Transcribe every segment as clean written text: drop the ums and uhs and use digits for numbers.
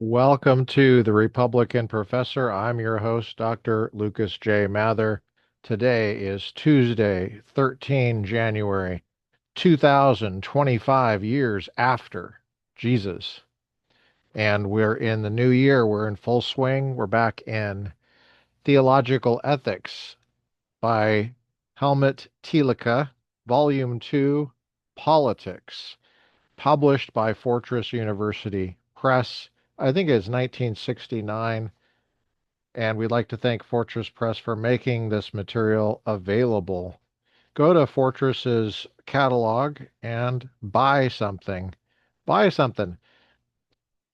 Welcome to the Republican Professor. I'm your host, Dr. Lucas J. Mather. Today is Tuesday, 13 January 2025, years after Jesus. And we're in the new year. We're in full swing. We're back in Theological Ethics by Helmut Thielicke, Volume 2, Politics, published by Fortress University Press. I think it's 1969, and we'd like to thank Fortress Press for making this material available. Go to Fortress's catalog and buy something. Buy something.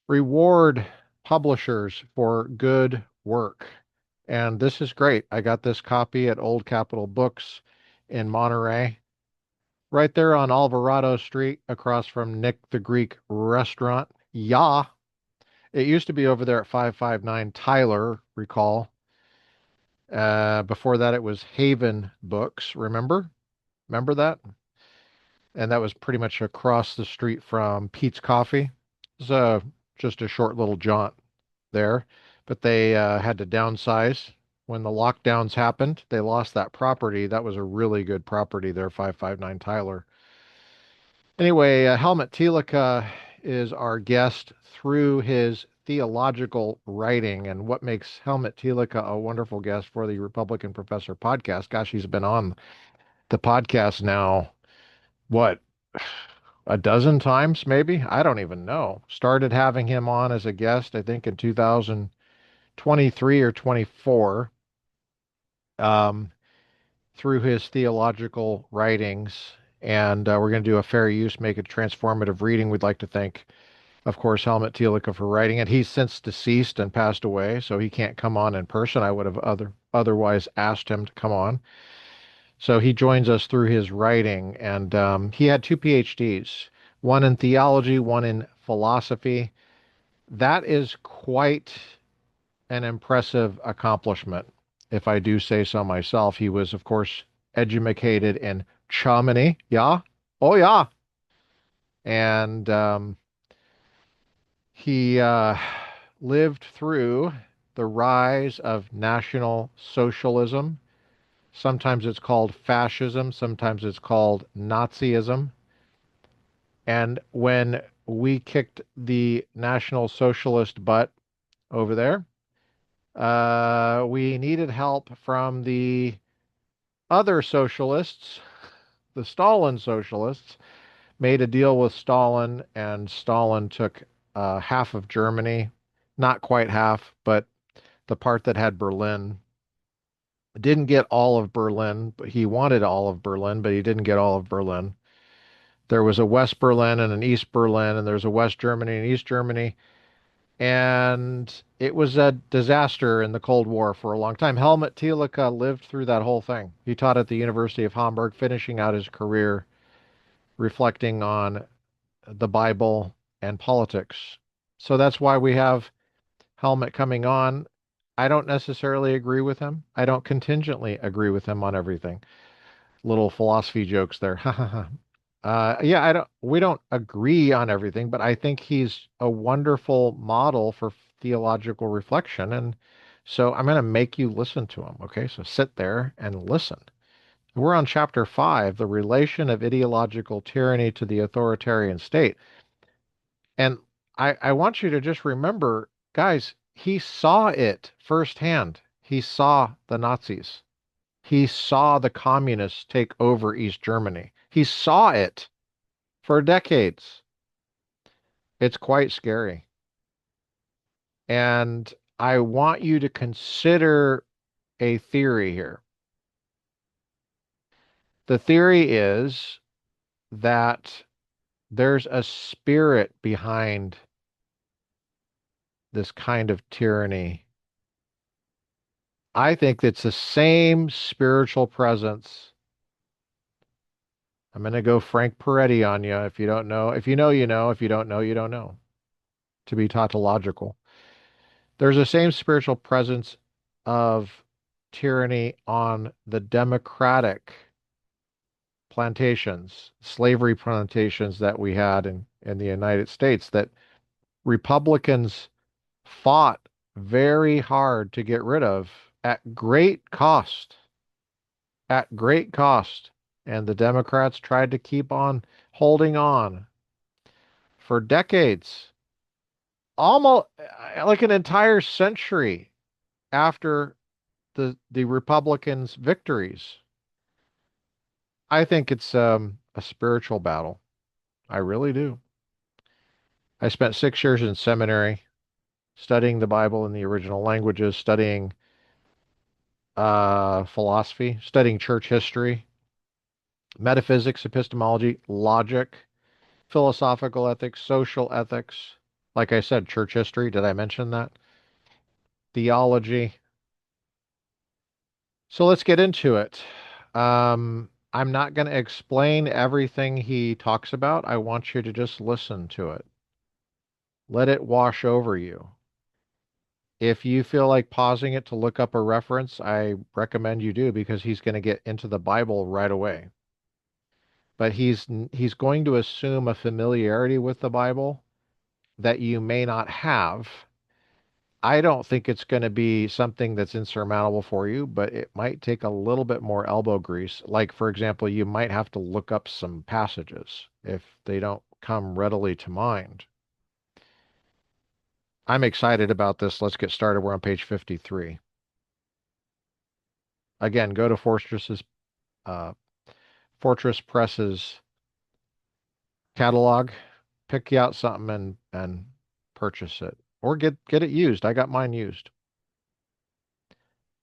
Reward publishers for good work. And this is great. I got this copy at Old Capitol Books in Monterey, right there on Alvarado Street, across from Nick the Greek restaurant. Yeah. It used to be over there at 559 Tyler, recall. Before that, it was Haven Books. Remember that? And that was pretty much across the street from Pete's Coffee. It's just a short little jaunt there. But they had to downsize when the lockdowns happened. They lost that property. That was a really good property there, 559 Tyler. Anyway, Helmut Thielicke is our guest through his theological writing. And what makes Helmut Thielicke a wonderful guest for the Republican Professor podcast? Gosh, he's been on the podcast now, what, a dozen times maybe? I don't even know. Started having him on as a guest, I think, in 2023 or 24, um, through his theological writings. And we're going to do a fair use, make it transformative reading. We'd like to thank, of course, Helmut Thielicke for writing it. He's since deceased and passed away, so he can't come on in person. I would have otherwise asked him to come on. So he joins us through his writing, and he had two PhDs, one in theology, one in philosophy. That is quite an impressive accomplishment, if I do say so myself. He was, of course, educated in Chamonix, yeah, oh yeah, and he lived through the rise of National Socialism. Sometimes it's called fascism, sometimes it's called Nazism. And when we kicked the National Socialist butt over there, we needed help from the other socialists, the Stalin socialists, made a deal with Stalin, and Stalin took half of Germany, not quite half, but the part that had Berlin. Didn't get all of Berlin, but he wanted all of Berlin, but he didn't get all of Berlin. There was a West Berlin and an East Berlin, and there's a West Germany and East Germany. And it was a disaster in the Cold War for a long time. Helmut Thielicke lived through that whole thing. He taught at the University of Hamburg, finishing out his career reflecting on the Bible and politics. So that's why we have Helmut coming on. I don't necessarily agree with him. I don't contingently agree with him on everything. Little philosophy jokes there. Yeah, we don't agree on everything, but I think he's a wonderful model for theological reflection. And so I'm going to make you listen to him. Okay. So sit there and listen. We're on chapter 5, the relation of ideological tyranny to the authoritarian state. And I want you to just remember, guys, he saw it firsthand. He saw the Nazis. He saw the communists take over East Germany. He saw it for decades. It's quite scary. And I want you to consider a theory here. The theory is that there's a spirit behind this kind of tyranny. I think it's the same spiritual presence. I'm going to go Frank Peretti on you. If you don't know, if you know, you know. If you don't know, you don't know. To be tautological. There's the same spiritual presence of tyranny on the democratic plantations, slavery plantations that we had in the United States that Republicans fought very hard to get rid of at great cost, at great cost. And the Democrats tried to keep on holding on for decades, almost like an entire century after the Republicans' victories. I think it's a spiritual battle. I really do. I spent 6 years in seminary studying the Bible in the original languages, studying philosophy, studying church history, metaphysics, epistemology, logic, philosophical ethics, social ethics. Like I said, church history. Did I mention that? Theology. So let's get into it. I'm not going to explain everything he talks about. I want you to just listen to it. Let it wash over you. If you feel like pausing it to look up a reference, I recommend you do because he's going to get into the Bible right away. But he's going to assume a familiarity with the Bible that you may not have. I don't think it's going to be something that's insurmountable for you, but it might take a little bit more elbow grease. Like, for example, you might have to look up some passages if they don't come readily to mind. I'm excited about this. Let's get started. We're on page 53. Again, go to uh, Fortress Press's catalog, pick you out something and purchase it. Or get it used. I got mine used.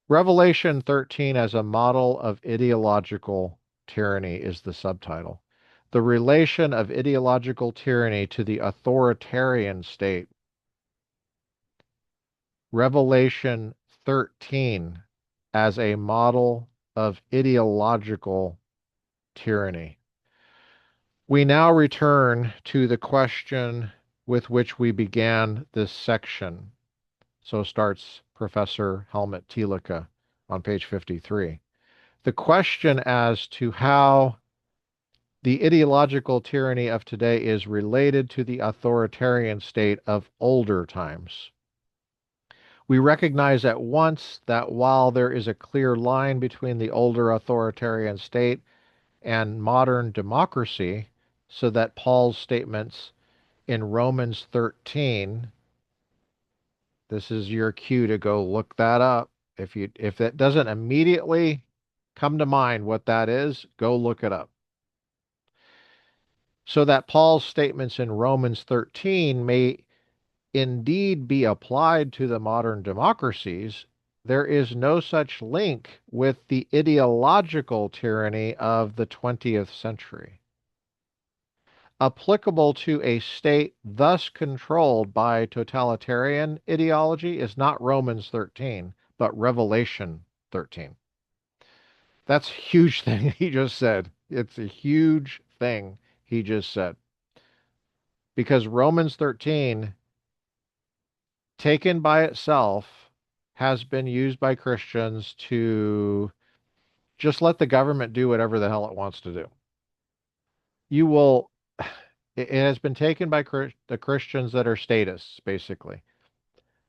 Revelation 13 as a model of ideological tyranny is the subtitle. The relation of ideological tyranny to the authoritarian state. Revelation 13 as a model of ideological tyranny. We now return to the question with which we began this section. So starts Professor Helmut Thielicke on page 53. The question as to how the ideological tyranny of today is related to the authoritarian state of older times. We recognize at once that while there is a clear line between the older authoritarian state and modern democracy, so that Paul's statements in Romans 13, this is your cue to go look that up. If that doesn't immediately come to mind what that is, go look it up. So that Paul's statements in Romans 13 may indeed be applied to the modern democracies, there is no such link with the ideological tyranny of the 20th century. Applicable to a state thus controlled by totalitarian ideology is not Romans 13, but Revelation 13. That's a huge thing he just said. It's a huge thing he just said. Because Romans 13, taken by itself, has been used by Christians to just let the government do whatever the hell it wants to do. You will, it has been taken by the Christians that are statists, basically.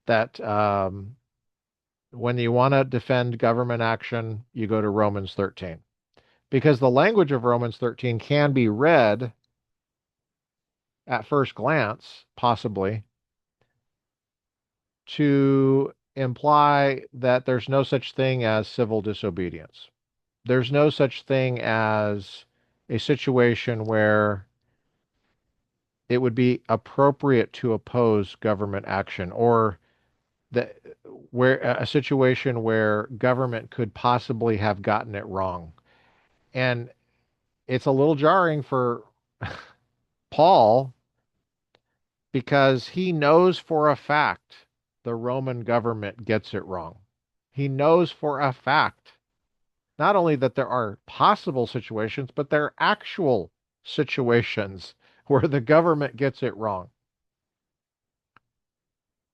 That when you want to defend government action, you go to Romans 13. Because the language of Romans 13 can be read at first glance, possibly, to imply that there's no such thing as civil disobedience. There's no such thing as a situation where it would be appropriate to oppose government action or that where a situation where government could possibly have gotten it wrong. And it's a little jarring for Paul because he knows for a fact the Roman government gets it wrong. He knows for a fact not only that there are possible situations, but there are actual situations where the government gets it wrong.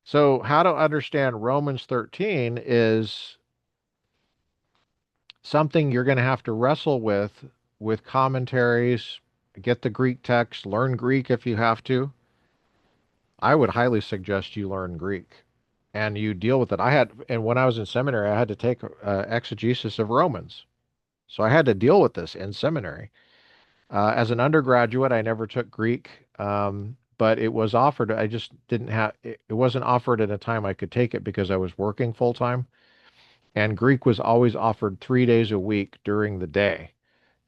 So, how to understand Romans 13 is something you're going to have to wrestle with commentaries, get the Greek text, learn Greek if you have to. I would highly suggest you learn Greek. and you deal with it. And when I was in seminary, I had to take exegesis of Romans. So I had to deal with this in seminary. As an undergraduate, I never took Greek, but it was offered. I just didn't have, it wasn't offered at a time I could take it because I was working full time. And Greek was always offered 3 days a week during the day.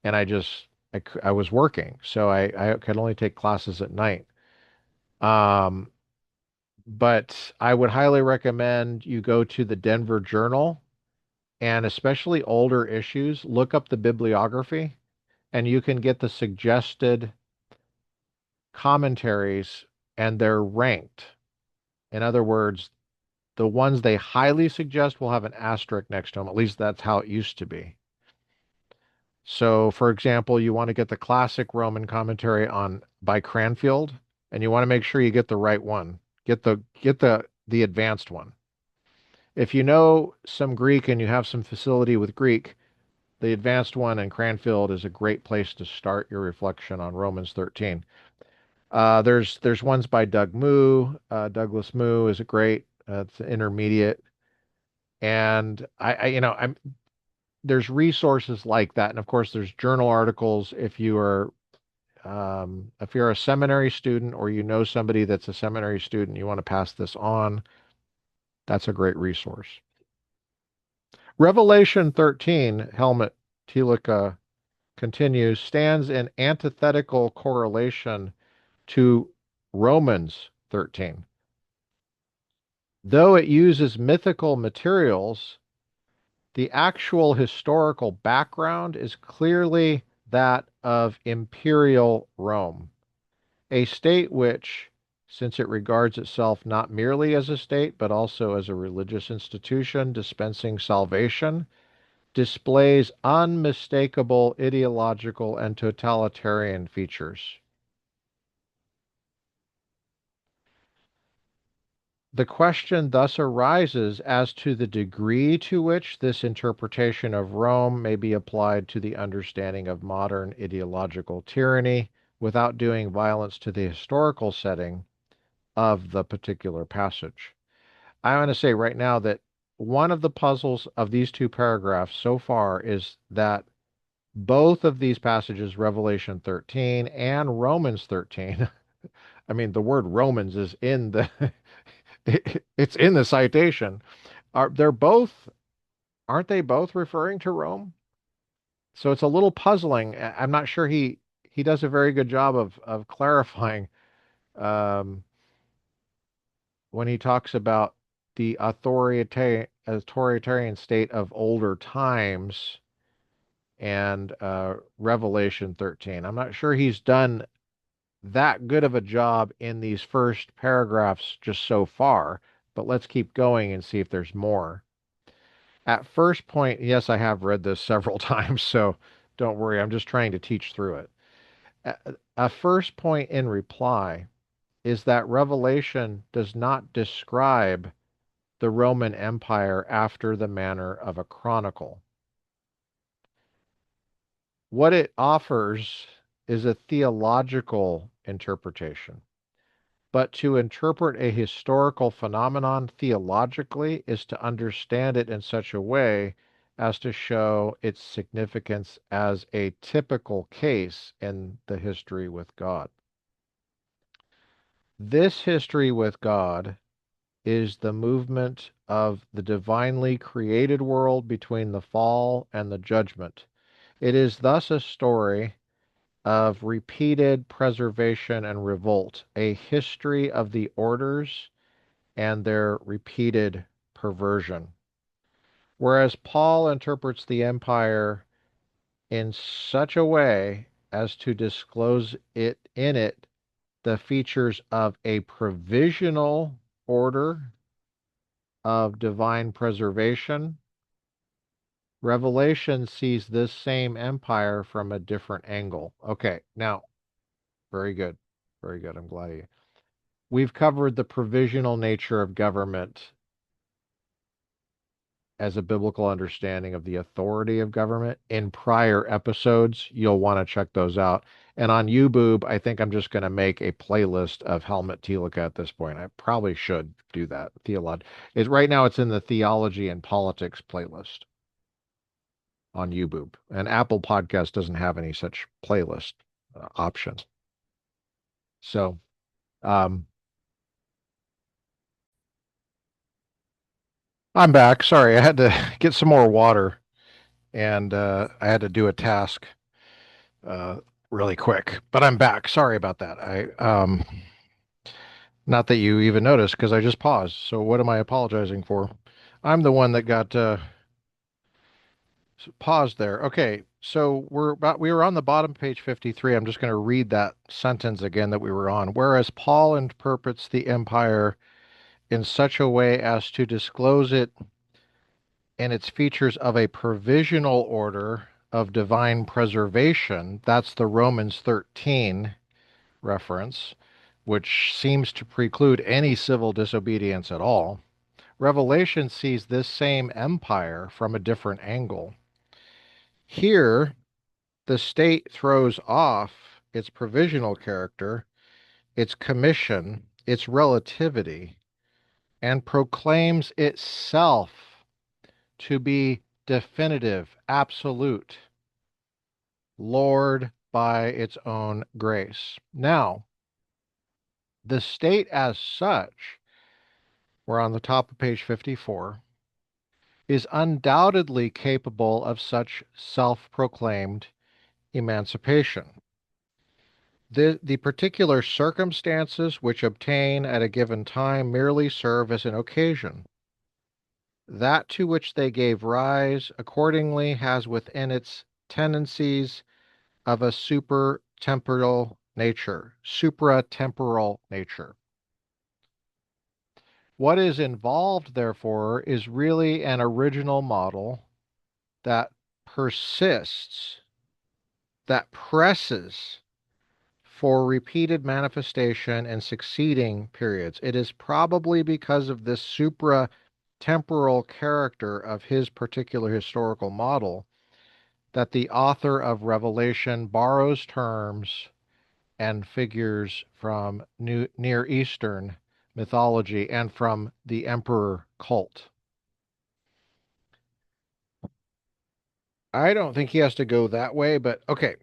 And I was working. So I could only take classes at night. Um, but I would highly recommend you go to the Denver Journal and especially older issues, look up the bibliography and you can get the suggested commentaries and they're ranked. In other words, the ones they highly suggest will have an asterisk next to them. At least that's how it used to be. So, for example, you want to get the classic Roman commentary on by Cranfield, and you want to make sure you get the right one. Get the advanced one. If you know some Greek and you have some facility with Greek, the advanced one in Cranfield is a great place to start your reflection on Romans 13. There's ones by Doug Moo. Douglas Moo is a great. It's intermediate, and I'm there's resources like that, and of course there's journal articles. If you're a seminary student or you know somebody that's a seminary student, you want to pass this on. That's a great resource. Revelation 13, Helmut Thielicke continues, stands in antithetical correlation to Romans 13. Though it uses mythical materials, the actual historical background is clearly that of imperial Rome, a state which, since it regards itself not merely as a state, but also as a religious institution dispensing salvation, displays unmistakable ideological and totalitarian features. The question thus arises as to the degree to which this interpretation of Rome may be applied to the understanding of modern ideological tyranny without doing violence to the historical setting of the particular passage. I want to say right now that one of the puzzles of these two paragraphs so far is that both of these passages, Revelation 13 and Romans 13, I mean, the word Romans is in the it's in the citation. Aren't they both referring to Rome? So it's a little puzzling. I'm not sure he does a very good job of clarifying um, when he talks about the authoritarian state of older times and Revelation 13. I'm not sure he's done that good of a job in these first paragraphs just so far, but let's keep going and see if there's more. At first point, yes, I have read this several times, so don't worry. I'm just trying to teach through it. A first point in reply is that Revelation does not describe the Roman Empire after the manner of a chronicle. What it offers is a theological interpretation. But to interpret a historical phenomenon theologically is to understand it in such a way as to show its significance as a typical case in the history with God. This history with God is the movement of the divinely created world between the fall and the judgment. It is thus a story of repeated preservation and revolt, a history of the orders and their repeated perversion. Whereas Paul interprets the empire in such a way as to disclose it the features of a provisional order of divine preservation, Revelation sees this same empire from a different angle. Okay, now, very good. Very good. I'm glad we've covered the provisional nature of government as a biblical understanding of the authority of government in prior episodes. You'll want to check those out. And on YouTube, I think I'm just going to make a playlist of Helmut Thielicke at this point. I probably should do that. Theology is right now it's in the Theology and Politics playlist on YouTube. And Apple Podcast doesn't have any such playlist options. So, um, I'm back. Sorry, I had to get some more water and I had to do a task uh, really quick, but I'm back. Sorry about that. Not that you even noticed because I just paused. So what am I apologizing for? I'm the one that got paused there. Okay, so we were on the bottom page 53. I'm just going to read that sentence again that we were on. Whereas Paul interprets the empire in such a way as to disclose it in its features of a provisional order of divine preservation. That's the Romans 13 reference, which seems to preclude any civil disobedience at all. Revelation sees this same empire from a different angle. Here, the state throws off its provisional character, its commission, its relativity, and proclaims itself to be definitive, absolute, Lord by its own grace. Now, the state as such, we're on the top of page 54, is undoubtedly capable of such self-proclaimed emancipation. The particular circumstances which obtain at a given time merely serve as an occasion. That to which they gave rise accordingly has within its tendencies of a supratemporal nature. What is involved, therefore, is really an original model that persists, that presses for repeated manifestation in succeeding periods. It is probably because of this supra-temporal character of his particular historical model that the author of Revelation borrows terms and figures from Near Eastern mythology and from the emperor cult. I don't think he has to go that way, but okay.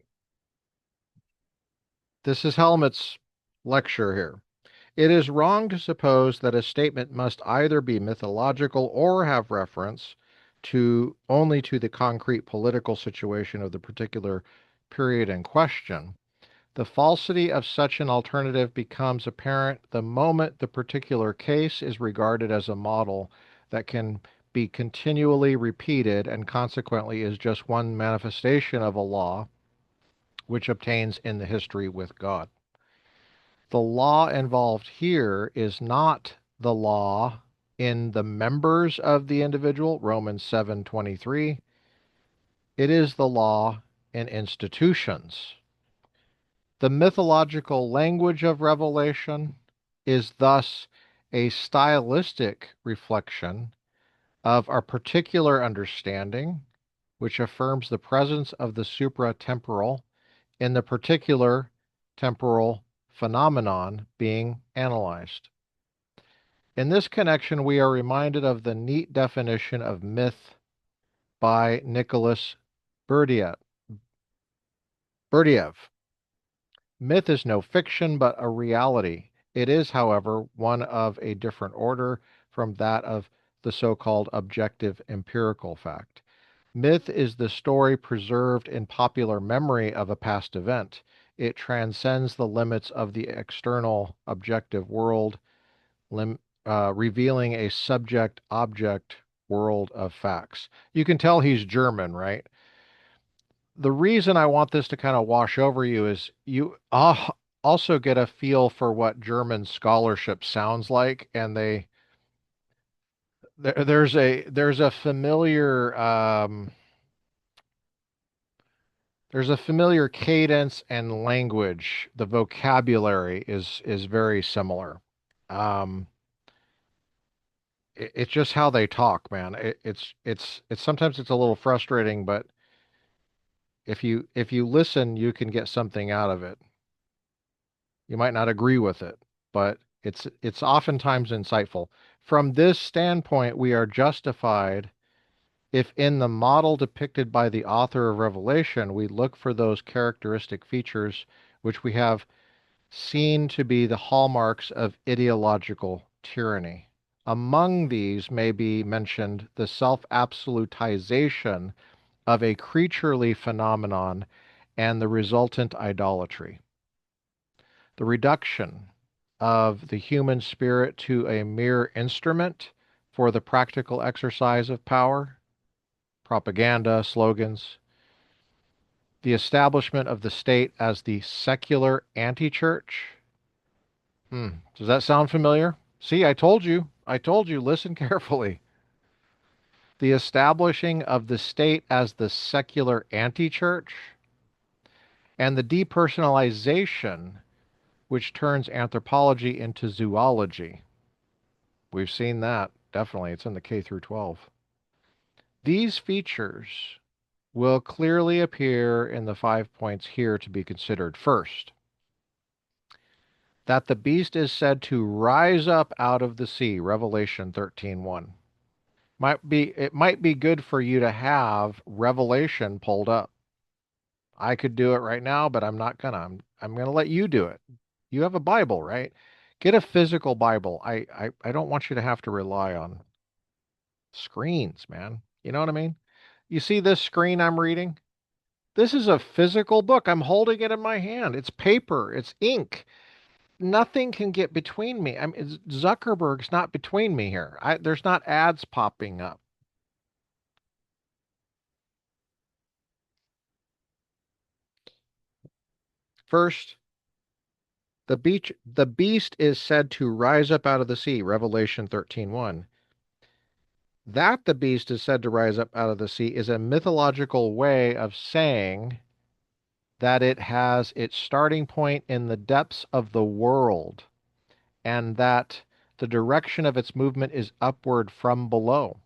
This is Helmut's lecture here. It is wrong to suppose that a statement must either be mythological or have reference to only to the concrete political situation of the particular period in question. The falsity of such an alternative becomes apparent the moment the particular case is regarded as a model that can be continually repeated and consequently is just one manifestation of a law which obtains in the history with God. The law involved here is not the law in the members of the individual, Romans 7:23. It is the law in institutions. The mythological language of Revelation is thus a stylistic reflection of a particular understanding which affirms the presence of the supratemporal in the particular temporal phenomenon being analyzed. In this connection, we are reminded of the neat definition of myth by Nicholas Berdiev. Myth is no fiction, but a reality. It is, however, one of a different order from that of the so-called objective empirical fact. Myth is the story preserved in popular memory of a past event. It transcends the limits of the external objective world, revealing a subject-object world of facts. You can tell he's German, right? The reason I want this to kind of wash over you is you also get a feel for what German scholarship sounds like, and there's a familiar there's a familiar cadence and language. The vocabulary is very similar. Um, it's just how they talk, man. It's sometimes it's a little frustrating, but if you listen, you can get something out of it. You might not agree with it, but it's oftentimes insightful. From this standpoint, we are justified if in the model depicted by the author of Revelation, we look for those characteristic features which we have seen to be the hallmarks of ideological tyranny. Among these may be mentioned the self-absolutization of a creaturely phenomenon and the resultant idolatry, the reduction of the human spirit to a mere instrument for the practical exercise of power, propaganda, slogans, the establishment of the state as the secular anti-church. Does that sound familiar? See, I told you. I told you. Listen carefully. The establishing of the state as the secular anti-church and the depersonalization which turns anthropology into zoology. We've seen that. Definitely. It's in the K through 12. These features will clearly appear in the 5 points here to be considered. First, that the beast is said to rise up out of the sea, Revelation 13:1. It might be good for you to have Revelation pulled up. I could do it right now, but I'm not gonna. I'm gonna let you do it. You have a Bible, right? Get a physical Bible. I don't want you to have to rely on screens, man. You know what I mean? You see this screen I'm reading? This is a physical book. I'm holding it in my hand. It's paper, it's ink. Nothing can get between me. Zuckerberg's not between me here. There's not ads popping up. First, the beast is said to rise up out of the sea, Revelation 13:1. That the beast is said to rise up out of the sea is a mythological way of saying that it has its starting point in the depths of the world and that the direction of its movement is upward from below.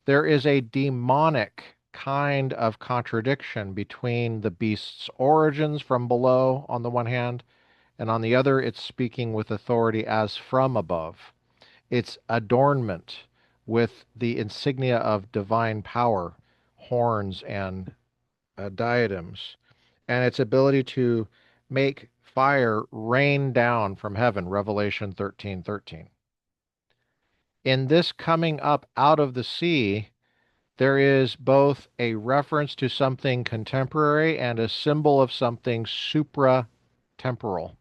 There is a demonic kind of contradiction between the beast's origins from below on the one hand, and on the other, it's speaking with authority as from above. Its adornment with the insignia of divine power, horns and diadems, and its ability to make fire rain down from heaven, Revelation 13:13. In this coming up out of the sea, there is both a reference to something contemporary and a symbol of something supra-temporal.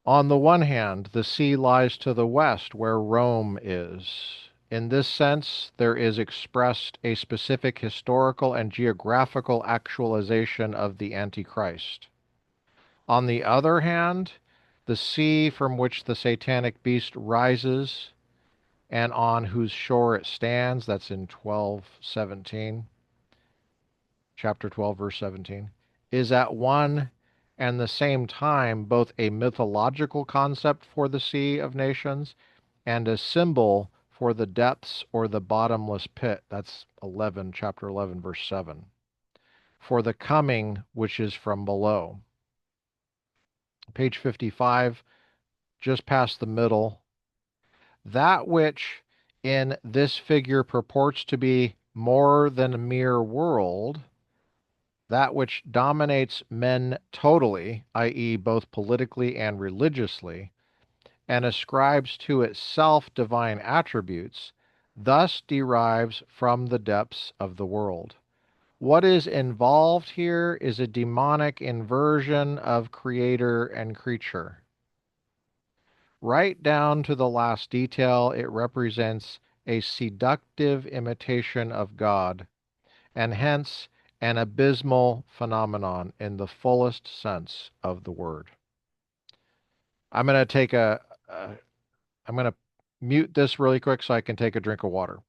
On the one hand, the sea lies to the west, where Rome is. In this sense, there is expressed a specific historical and geographical actualization of the Antichrist. On the other hand, the sea from which the satanic beast rises and on whose shore it stands, that's in 12:17, chapter 12, verse 17, is at one and the same time both a mythological concept for the sea of nations and a symbol for the depths or the bottomless pit. That's 11, chapter 11, verse 7. For the coming which is from below. Page 55, just past the middle. That which in this figure purports to be more than a mere world, that which dominates men totally, i.e., both politically and religiously, and ascribes to itself divine attributes, thus derives from the depths of the world. What is involved here is a demonic inversion of creator and creature. Right down to the last detail, it represents a seductive imitation of God, and hence an abysmal phenomenon in the fullest sense of the word. I'm going to take I'm going to mute this really quick so I can take a drink of water.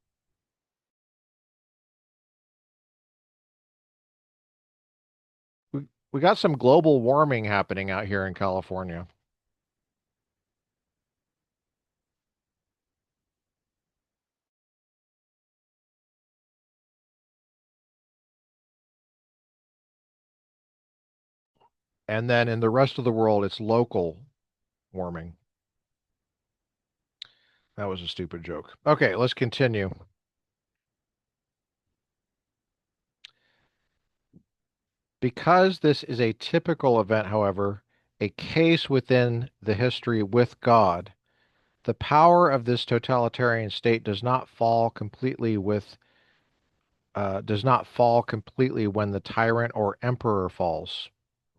We got some global warming happening out here in California. And then in the rest of the world, it's local warming. That was a stupid joke. Okay, let's continue. Because this is a typical event, however, a case within the history with God, the power of this totalitarian state does not fall completely when the tyrant or emperor falls,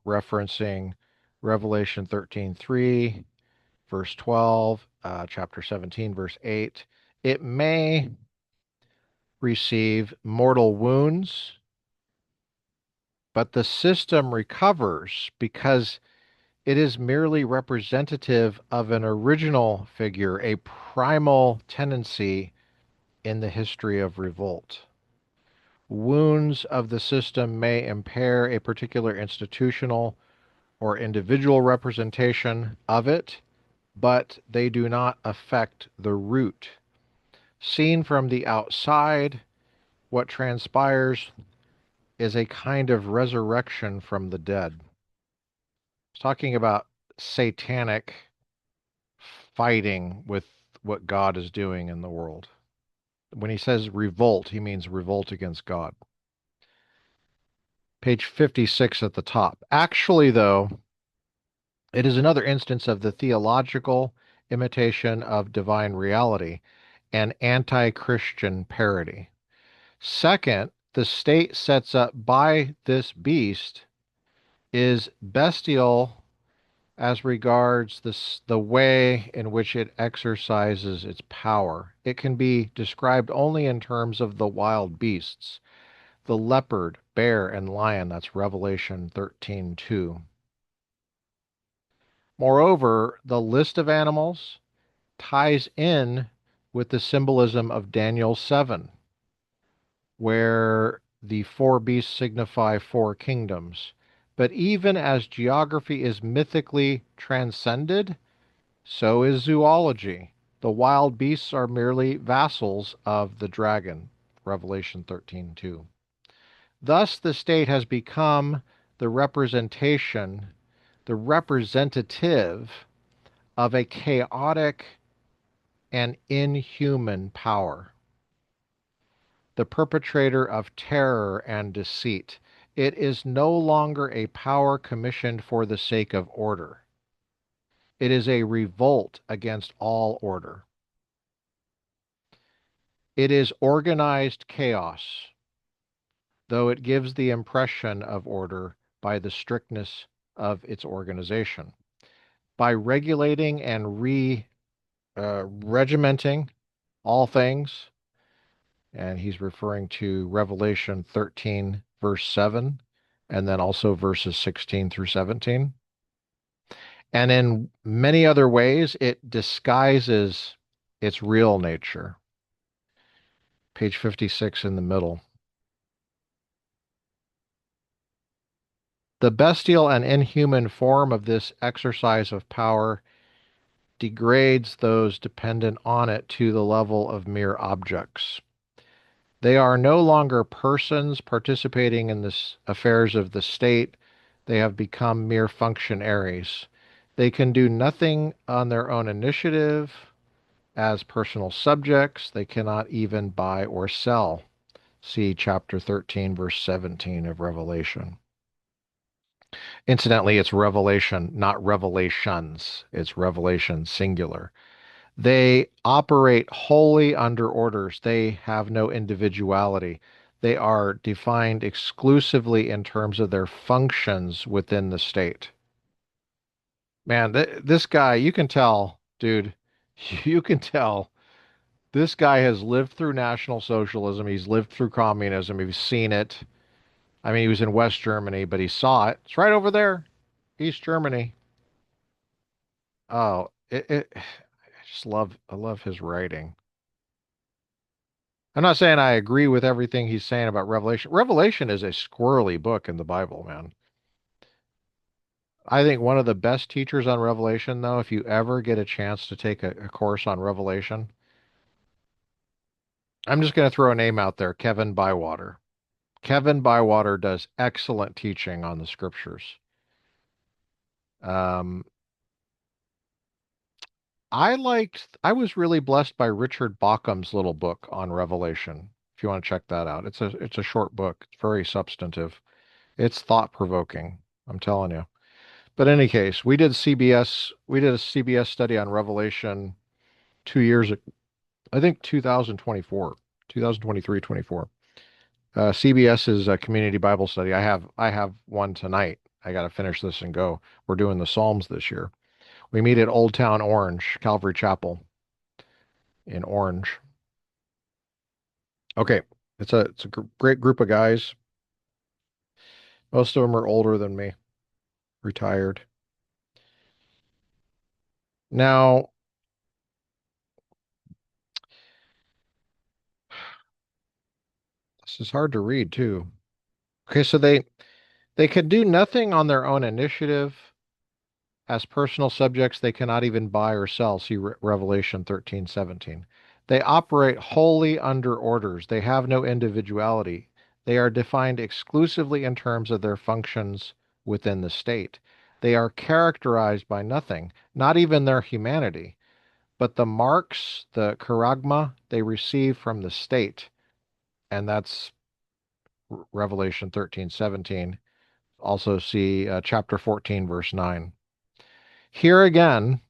referencing Revelation 13:3, verse 12, chapter 17, verse 8. It may receive mortal wounds, but the system recovers because it is merely representative of an original figure, a primal tendency in the history of revolt. Wounds of the system may impair a particular institutional or individual representation of it, but they do not affect the root. Seen from the outside, what transpires is a kind of resurrection from the dead. It's talking about satanic fighting with what God is doing in the world. When he says revolt, he means revolt against God. Page 56 at the top. Actually, though, it is another instance of the theological imitation of divine reality and anti-Christian parody. Second, the state sets up by this beast is bestial as regards the way in which it exercises its power. It can be described only in terms of the wild beasts, the leopard, bear, and lion. That's Revelation 13:2. Moreover, the list of animals ties in with the symbolism of Daniel 7, where the four beasts signify four kingdoms. But even as geography is mythically transcended, so is zoology. The wild beasts are merely vassals of the dragon. Revelation 13:2. Thus, the state has become the representation, the representative of a chaotic and inhuman power, the perpetrator of terror and deceit. It is no longer a power commissioned for the sake of order. It is a revolt against all order. It is organized chaos, though it gives the impression of order by the strictness of its organization. By regulating and regimenting all things, and he's referring to Revelation 13, verse 7, and then also verses 16 through 17. And in many other ways, it disguises its real nature. Page 56 in the middle. The bestial and inhuman form of this exercise of power degrades those dependent on it to the level of mere objects. They are no longer persons participating in the affairs of the state. They have become mere functionaries. They can do nothing on their own initiative as personal subjects. They cannot even buy or sell. See chapter 13, verse 17 of Revelation. Incidentally, it's revelation, not revelations. It's revelation singular. They operate wholly under orders. They have no individuality. They are defined exclusively in terms of their functions within the state. Man, this guy, you can tell, dude, you can tell this guy has lived through National Socialism. He's lived through communism. He's seen it. I mean, he was in West Germany, but he saw it. It's right over there, East Germany. Oh, I love his writing. I'm not saying I agree with everything he's saying about Revelation. Revelation is a squirrely book in the Bible, man. I think one of the best teachers on Revelation, though, if you ever get a chance to take a course on Revelation, I'm just going to throw a name out there, Kevin Bywater. Kevin Bywater does excellent teaching on the scriptures. Um, I was really blessed by Richard Bauckham's little book on Revelation. If you want to check that out, it's a short book. It's very substantive. It's thought-provoking. I'm telling you. But in any case, we did a CBS study on Revelation 2 years, I think 2024, 2023, 24. CBS is a community Bible study. I have one tonight. I got to finish this and go. We're doing the Psalms this year. We meet at Old Town Orange, Calvary Chapel in Orange. Okay, it's a great group of guys. Most of them are older than me, retired. Now, this is hard to read too. Okay, so they can do nothing on their own initiative. As personal subjects, they cannot even buy or sell. See Revelation 13:17. They operate wholly under orders. They have no individuality. They are defined exclusively in terms of their functions within the state. They are characterized by nothing, not even their humanity, but the marks, the charagma they receive from the state. And that's Revelation 13:17. Also see chapter 14, verse 9. Here again,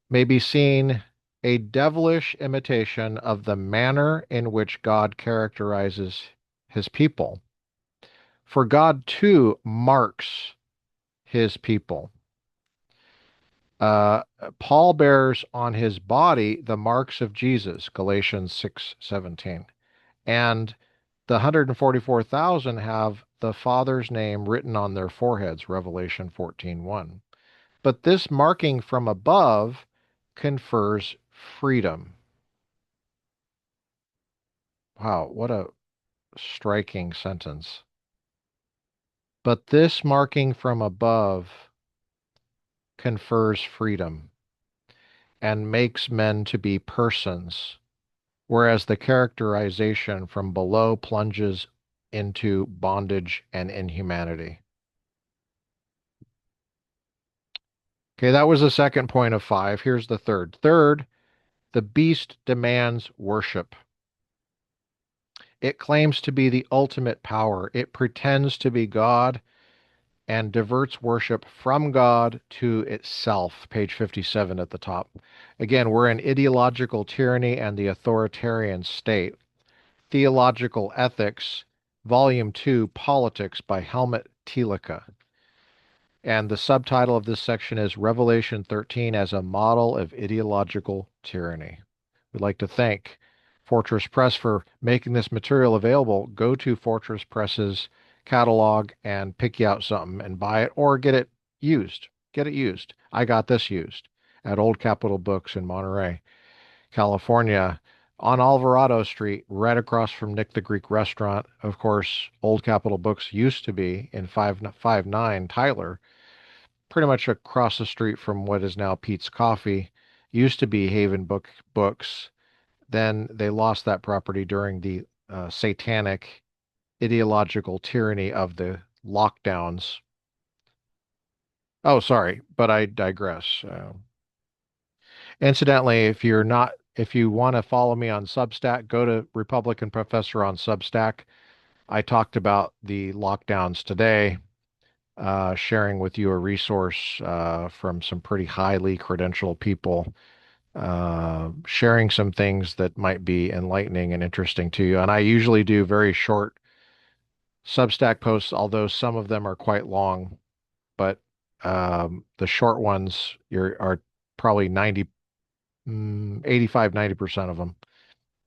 may be seen a devilish imitation of the manner in which God characterizes his people. For God too marks his people. Uh, Paul bears on his body the marks of Jesus, Galatians 6:17. And the 144,000 have the Father's name written on their foreheads, Revelation 14:1. But this marking from above confers freedom. Wow, what a striking sentence. But this marking from above confers freedom and makes men to be persons, whereas the characterization from below plunges into bondage and inhumanity. Okay, that was the second point of five. Here's the third. Third, the beast demands worship. It claims to be the ultimate power. It pretends to be God and diverts worship from God to itself. Page 57 at the top. Again, we're in Ideological Tyranny and the Authoritarian State. Theological Ethics, Volume 2, Politics by Helmut Thielicke. And the subtitle of this section is Revelation 13 as a Model of Ideological Tyranny. We'd like to thank Fortress Press for making this material available. Go to Fortress Press's catalog and pick you out something and buy it or get it used. Get it used. I got this used at Old Capitol Books in Monterey, California, on Alvarado Street, right across from Nick the Greek Restaurant. Of course, Old Capitol Books used to be in 559 Tyler, pretty much across the street from what is now Pete's Coffee. Used to be Haven Books. Then they lost that property during the satanic ideological tyranny of the lockdowns. Oh, sorry, but I digress. Incidentally, if you want to follow me on Substack, go to Republican Professor on Substack. I talked about the lockdowns today, sharing with you a resource from some pretty highly credentialed people, sharing some things that might be enlightening and interesting to you. And I usually do very short Substack posts, although some of them are quite long, but the short ones are probably 85, 90% of them.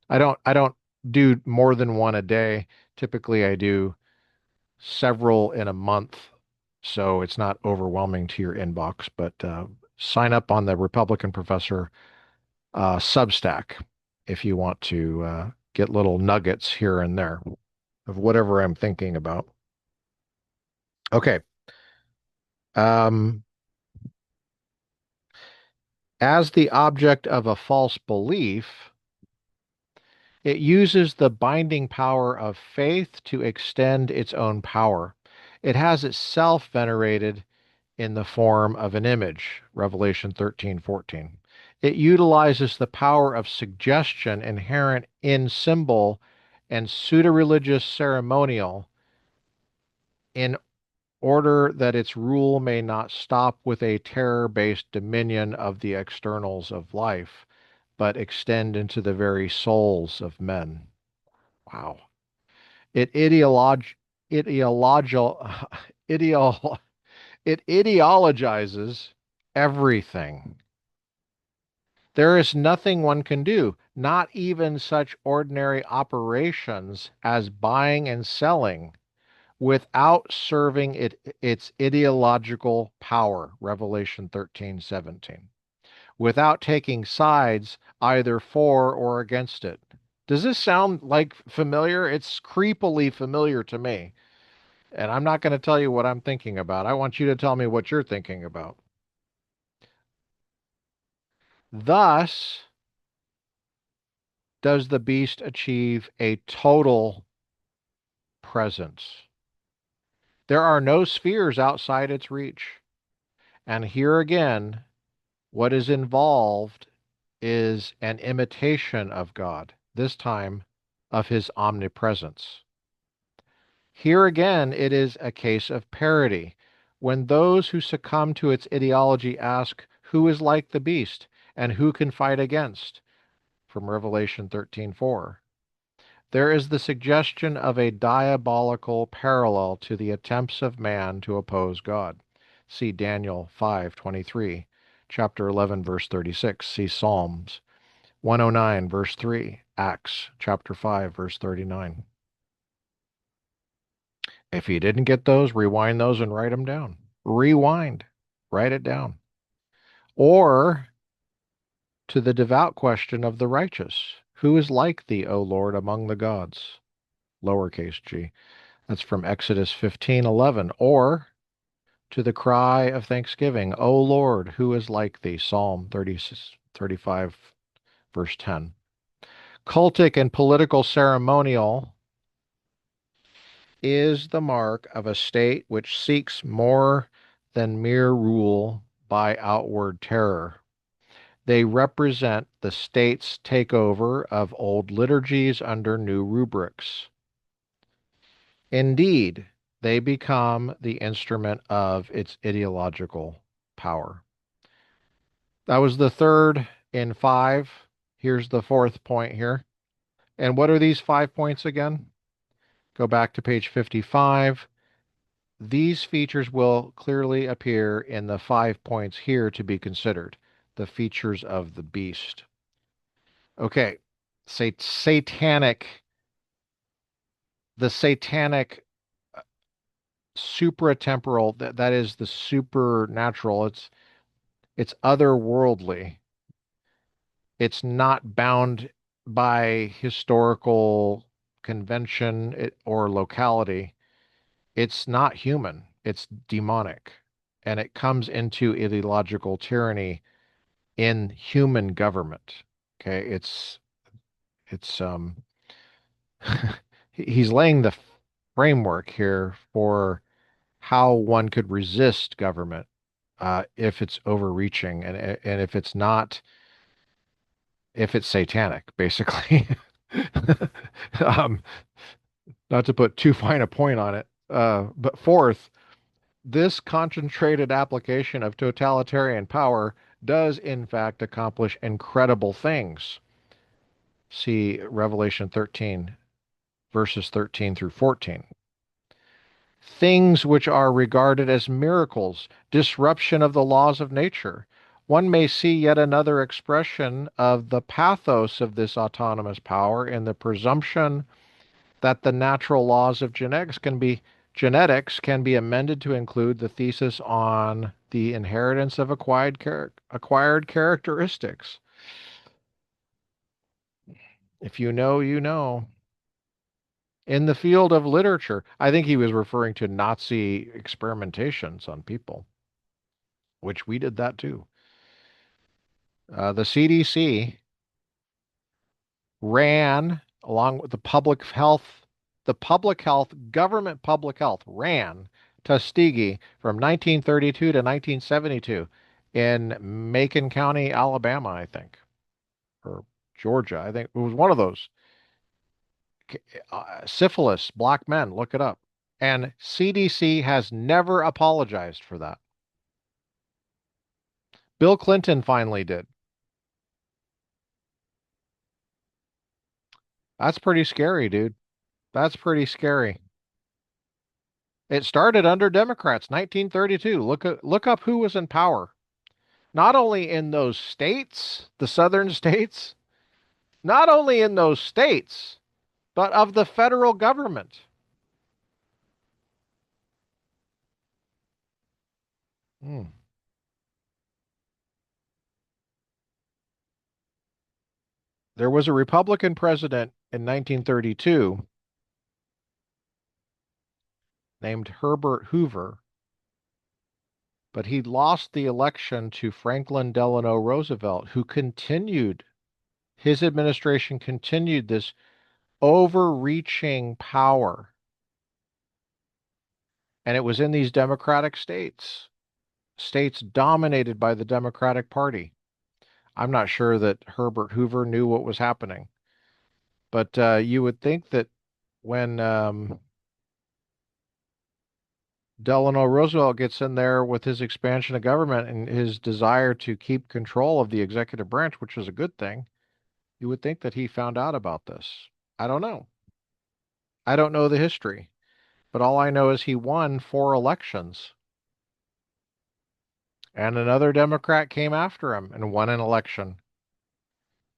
I don't do more than one a day. Typically, I do several in a month, so it's not overwhelming to your inbox. But sign up on the Republican Professor Substack if you want to get little nuggets here and there of whatever I'm thinking about. Okay. Um, as the object of a false belief, it uses the binding power of faith to extend its own power. It has itself venerated in the form of an image, Revelation 13:14. It utilizes the power of suggestion inherent in symbol and pseudo-religious ceremonial in order that its rule may not stop with a terror-based dominion of the externals of life, but extend into the very souls of men. Wow. It ideological, ideol, it ideologizes everything. There is nothing one can do, not even such ordinary operations as buying and selling, without serving its ideological power, Revelation 13:17, without taking sides either for or against it. Does this sound like familiar? It's creepily familiar to me. And I'm not going to tell you what I'm thinking about. I want you to tell me what you're thinking about. Thus, does the beast achieve a total presence. There are no spheres outside its reach. And here again, what is involved is an imitation of God, this time of his omnipresence. Here again, it is a case of parody. When those who succumb to its ideology ask, who is like the beast and who can fight against? From Revelation 13:4. There is the suggestion of a diabolical parallel to the attempts of man to oppose God. See Daniel 5:23, chapter 11, verse 36. See Psalms 109, verse 3, Acts chapter 5, verse 39. If you didn't get those, rewind those and write them down. Rewind, write it down. Or to the devout question of the righteous, who is like thee, O Lord, among the gods? Lowercase g. That's from Exodus 15:11. Or to the cry of thanksgiving, O Lord, who is like thee? Psalm 35, verse 10. Cultic and political ceremonial is the mark of a state which seeks more than mere rule by outward terror. They represent the state's takeover of old liturgies under new rubrics. Indeed, they become the instrument of its ideological power. That was the third in five. Here's the fourth point here. And what are these 5 points again? Go back to page 55. These features will clearly appear in the 5 points here to be considered, the features of the beast. Okay, satanic, the satanic supratemporal, that is the supernatural. It's otherworldly. It's not bound by historical convention or locality. It's not human. It's demonic. And it comes into ideological tyranny in human government. Okay, it's he's laying the framework here for how one could resist government if it's overreaching and if it's not, if it's satanic, basically. um, Not to put too fine a point on it, but fourth, this concentrated application of totalitarian power does in fact accomplish incredible things. See Revelation 13, verses 13 through 14. Things which are regarded as miracles, disruption of the laws of nature. One may see yet another expression of the pathos of this autonomous power in the presumption that the natural laws of genetics can be amended to include the thesis on the inheritance of acquired characteristics. If you know, you know. In the field of literature, I think he was referring to Nazi experimentations on people, which we did that too. The CDC ran, along with the public health, government public health ran Tuskegee from 1932 to 1972 in Macon County, Alabama, I think, or Georgia. I think it was one of those. Syphilis, black men, look it up. And CDC has never apologized for that. Bill Clinton finally did. That's pretty scary, dude. That's pretty scary. It started under Democrats, 1932. Look up who was in power. Not only in those states, the southern states, not only in those states, but of the federal government. Hmm. There was a Republican president in 1932 named Herbert Hoover, but he lost the election to Franklin Delano Roosevelt, who continued, his administration continued this overreaching power. And it was in these Democratic states, states dominated by the Democratic Party. I'm not sure that Herbert Hoover knew what was happening, but you would think that when Delano Roosevelt gets in there with his expansion of government and his desire to keep control of the executive branch, which is a good thing, you would think that he found out about this. I don't know. I don't know the history, but all I know is he won 4 elections, and another Democrat came after him and won an election.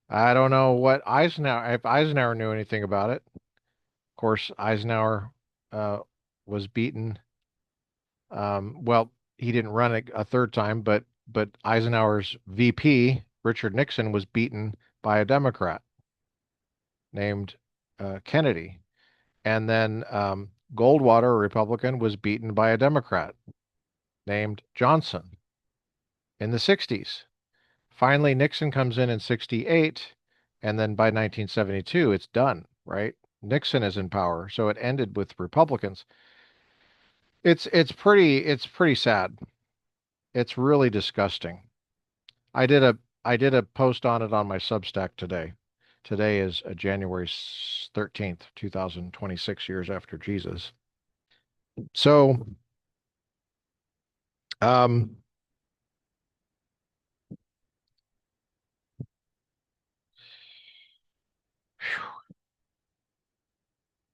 I don't know what Eisenhower, if Eisenhower knew anything about it. Of course, Eisenhower uh, was beaten. Well, he didn't run a third time, but Eisenhower's VP, Richard Nixon, was beaten by a Democrat named Kennedy. And then Goldwater, a Republican, was beaten by a Democrat named Johnson in the 60s. Finally, Nixon comes in 68, and then by 1972, it's done, right? Nixon is in power, so it ended with Republicans. It's pretty sad. It's really disgusting. I did a I did a post on it on my Substack today. Today is January 13th, 2026, years after Jesus. So, um,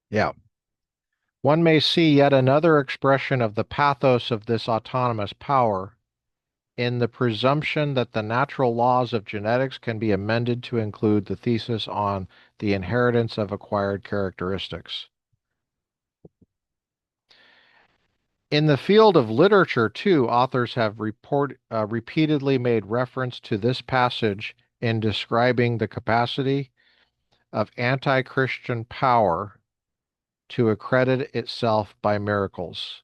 yeah, one may see yet another expression of the pathos of this autonomous power in the presumption that the natural laws of genetics can be amended to include the thesis on the inheritance of acquired characteristics. In the field of literature, too, authors have repeatedly made reference to this passage in describing the capacity of anti-Christian power to accredit itself by miracles,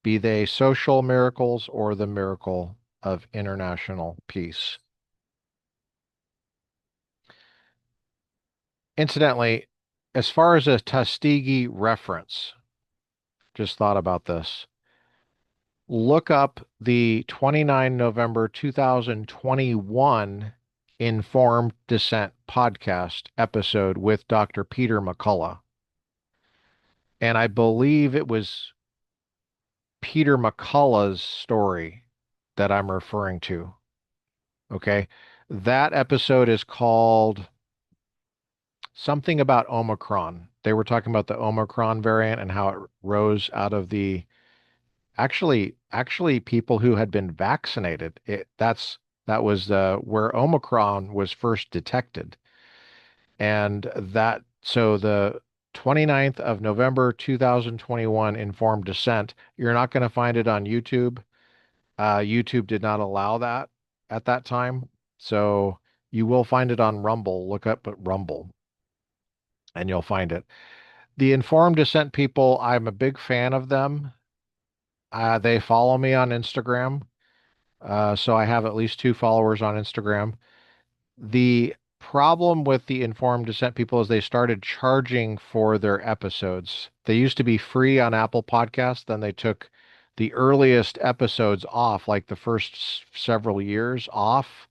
be they social miracles or the miracle of international peace. Incidentally, as far as a Tuskegee reference, just thought about this. Look up the 29 November 2021 Informed Dissent podcast episode with Dr. Peter McCullough. And I believe it was Peter McCullough's story that I'm referring to. Okay. That episode is called something about Omicron. They were talking about the Omicron variant and how it rose out of the actually people who had been vaccinated. That was where Omicron was first detected. And that so the 29th of November 2021 Informed Dissent, you're not going to find it on YouTube. YouTube did not allow that at that time. So you will find it on Rumble. Look up at Rumble and you'll find it. The Informed Dissent people, I'm a big fan of them. They follow me on Instagram. So I have at least 2 followers on Instagram. The problem with the Informed Dissent people is they started charging for their episodes. They used to be free on Apple Podcasts, then they took the earliest episodes off, like the first several years off,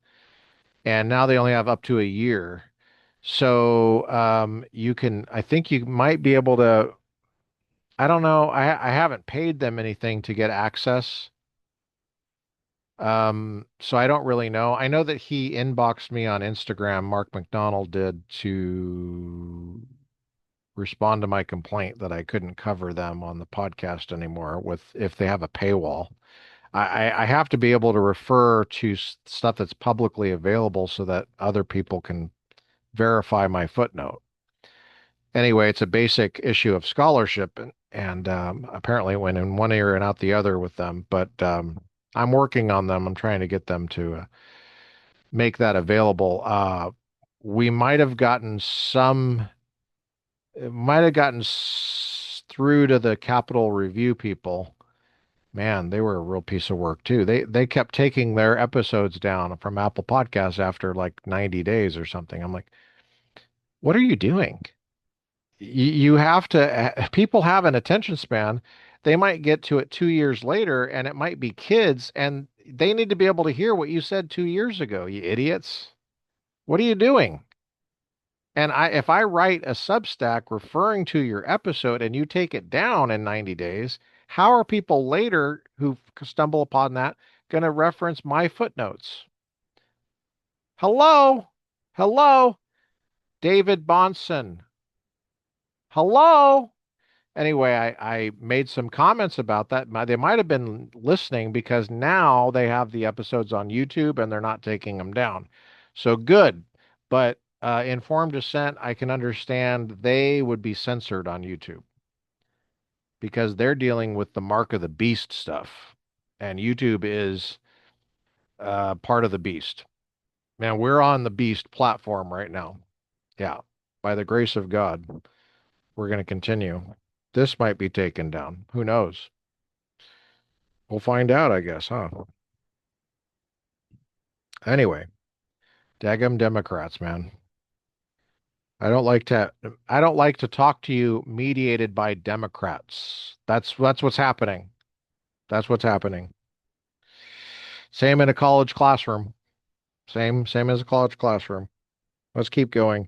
and now they only have up to a year. So I think you might be able to, I don't know, I haven't paid them anything to get access. So I don't really know. I know that he inboxed me on Instagram, Mark McDonald did, to respond to my complaint that I couldn't cover them on the podcast anymore with if they have a paywall. I have to be able to refer to stuff that's publicly available so that other people can verify my footnote. Anyway, it's a basic issue of scholarship, and apparently went in one ear and out the other with them. But I'm working on them. I'm trying to get them to make that available. We might have gotten through to the Capitol Review people. Man, they were a real piece of work too. They kept taking their episodes down from Apple Podcasts after like 90 days or something. I'm like, what are you doing? You have to, people have an attention span. They might get to it 2 years later and it might be kids and they need to be able to hear what you said 2 years ago, you idiots. What are you doing? And if I write a Substack referring to your episode and you take it down in 90 days, how are people later who stumble upon that going to reference my footnotes? Hello? Hello? David Bonson. Hello? Anyway, I made some comments about that. They might have been listening because now they have the episodes on YouTube and they're not taking them down. So good. But informed dissent, I can understand they would be censored on YouTube because they're dealing with the mark of the beast stuff. And YouTube is part of the beast. Man, we're on the beast platform right now. Yeah. By the grace of God, we're going to continue. This might be taken down. Who knows? We'll find out, I guess, huh? Anyway, daggum Democrats, man. I don't like to I don't like to talk to you mediated by Democrats. That's what's happening. That's what's happening. Same in a college classroom. Same as a college classroom. Let's keep going.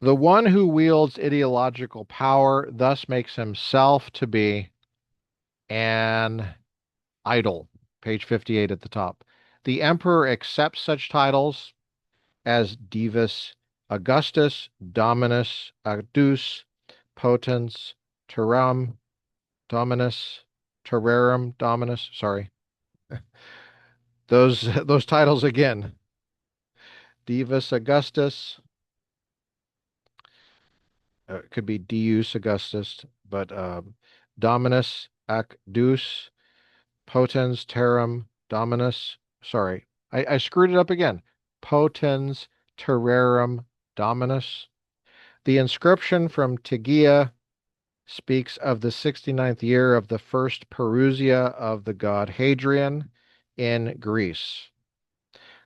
The one who wields ideological power thus makes himself to be an idol. Page 58 at the top. The emperor accepts such titles as Divus Augustus, Dominus Adus, Potens, Terram, Dominus, Terrarum, Dominus. Sorry, those titles again. Divus Augustus, could be Deus Augustus, but Dominus ac Deus, Potens Terram Dominus. Sorry, I screwed it up again. Potens Terrarum Dominus. The inscription from Tegea speaks of the 69th year of the first Perusia of the god Hadrian in Greece.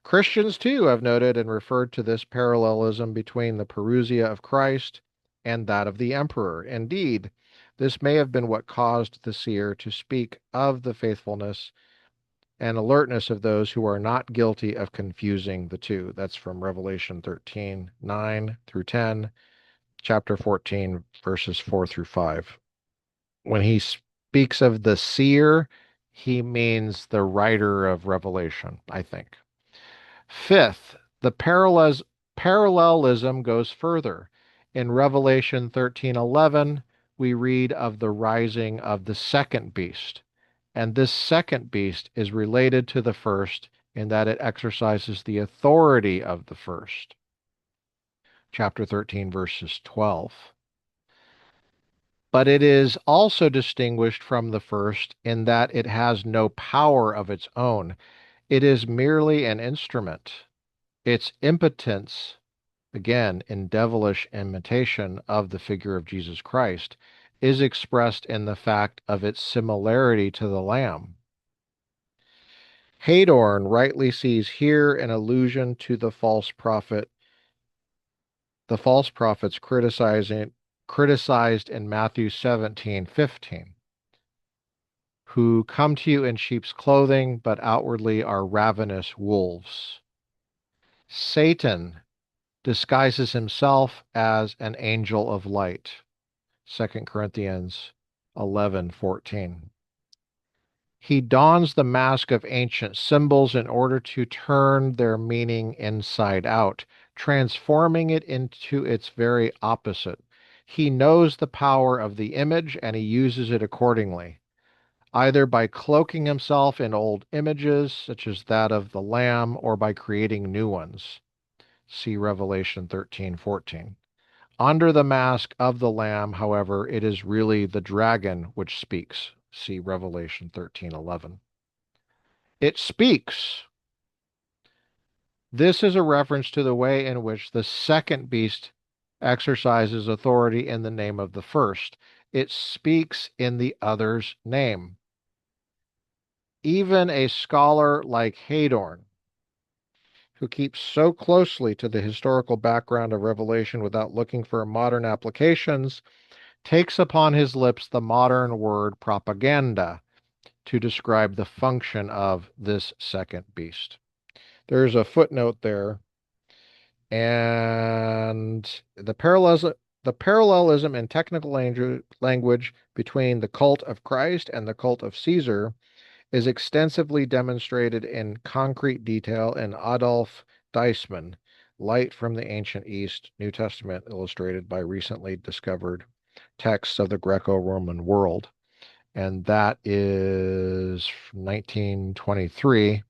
Christians, too, have noted and referred to this parallelism between the Perusia of Christ and that of the emperor. Indeed, this may have been what caused the seer to speak of the faithfulness and alertness of those who are not guilty of confusing the two. That's from Revelation 13, 9 through 10, chapter 14, verses 4 through 5. When he speaks of the seer, he means the writer of Revelation, I think. Fifth, the parallelism goes further. In Revelation 13:11, we read of the rising of the second beast. And this second beast is related to the first in that it exercises the authority of the first. Chapter 13, verses 12. But it is also distinguished from the first in that it has no power of its own. It is merely an instrument. Its impotence, again, in devilish imitation of the figure of Jesus Christ, is expressed in the fact of its similarity to the Lamb. Hadorn rightly sees here an allusion to the false prophet the false prophets criticized in Matthew 17:15, who come to you in sheep's clothing, but outwardly are ravenous wolves. Satan disguises himself as an angel of light. 2 Corinthians 11:14. He dons the mask of ancient symbols in order to turn their meaning inside out, transforming it into its very opposite. He knows the power of the image and he uses it accordingly, either by cloaking himself in old images, such as that of the Lamb, or by creating new ones. See Revelation 13:14. Under the mask of the Lamb, however, it is really the dragon which speaks. See Revelation 13:11. It speaks. This is a reference to the way in which the second beast exercises authority in the name of the first. It speaks in the other's name. Even a scholar like Hadorn, who keeps so closely to the historical background of Revelation without looking for modern applications, takes upon his lips the modern word propaganda to describe the function of this second beast. There's a footnote there, and the parallelism in technical language between the cult of Christ and the cult of Caesar is extensively demonstrated in concrete detail in Adolf Deisman, Light from the Ancient East, New Testament illustrated by recently discovered texts of the Greco-Roman world. And that is 1923,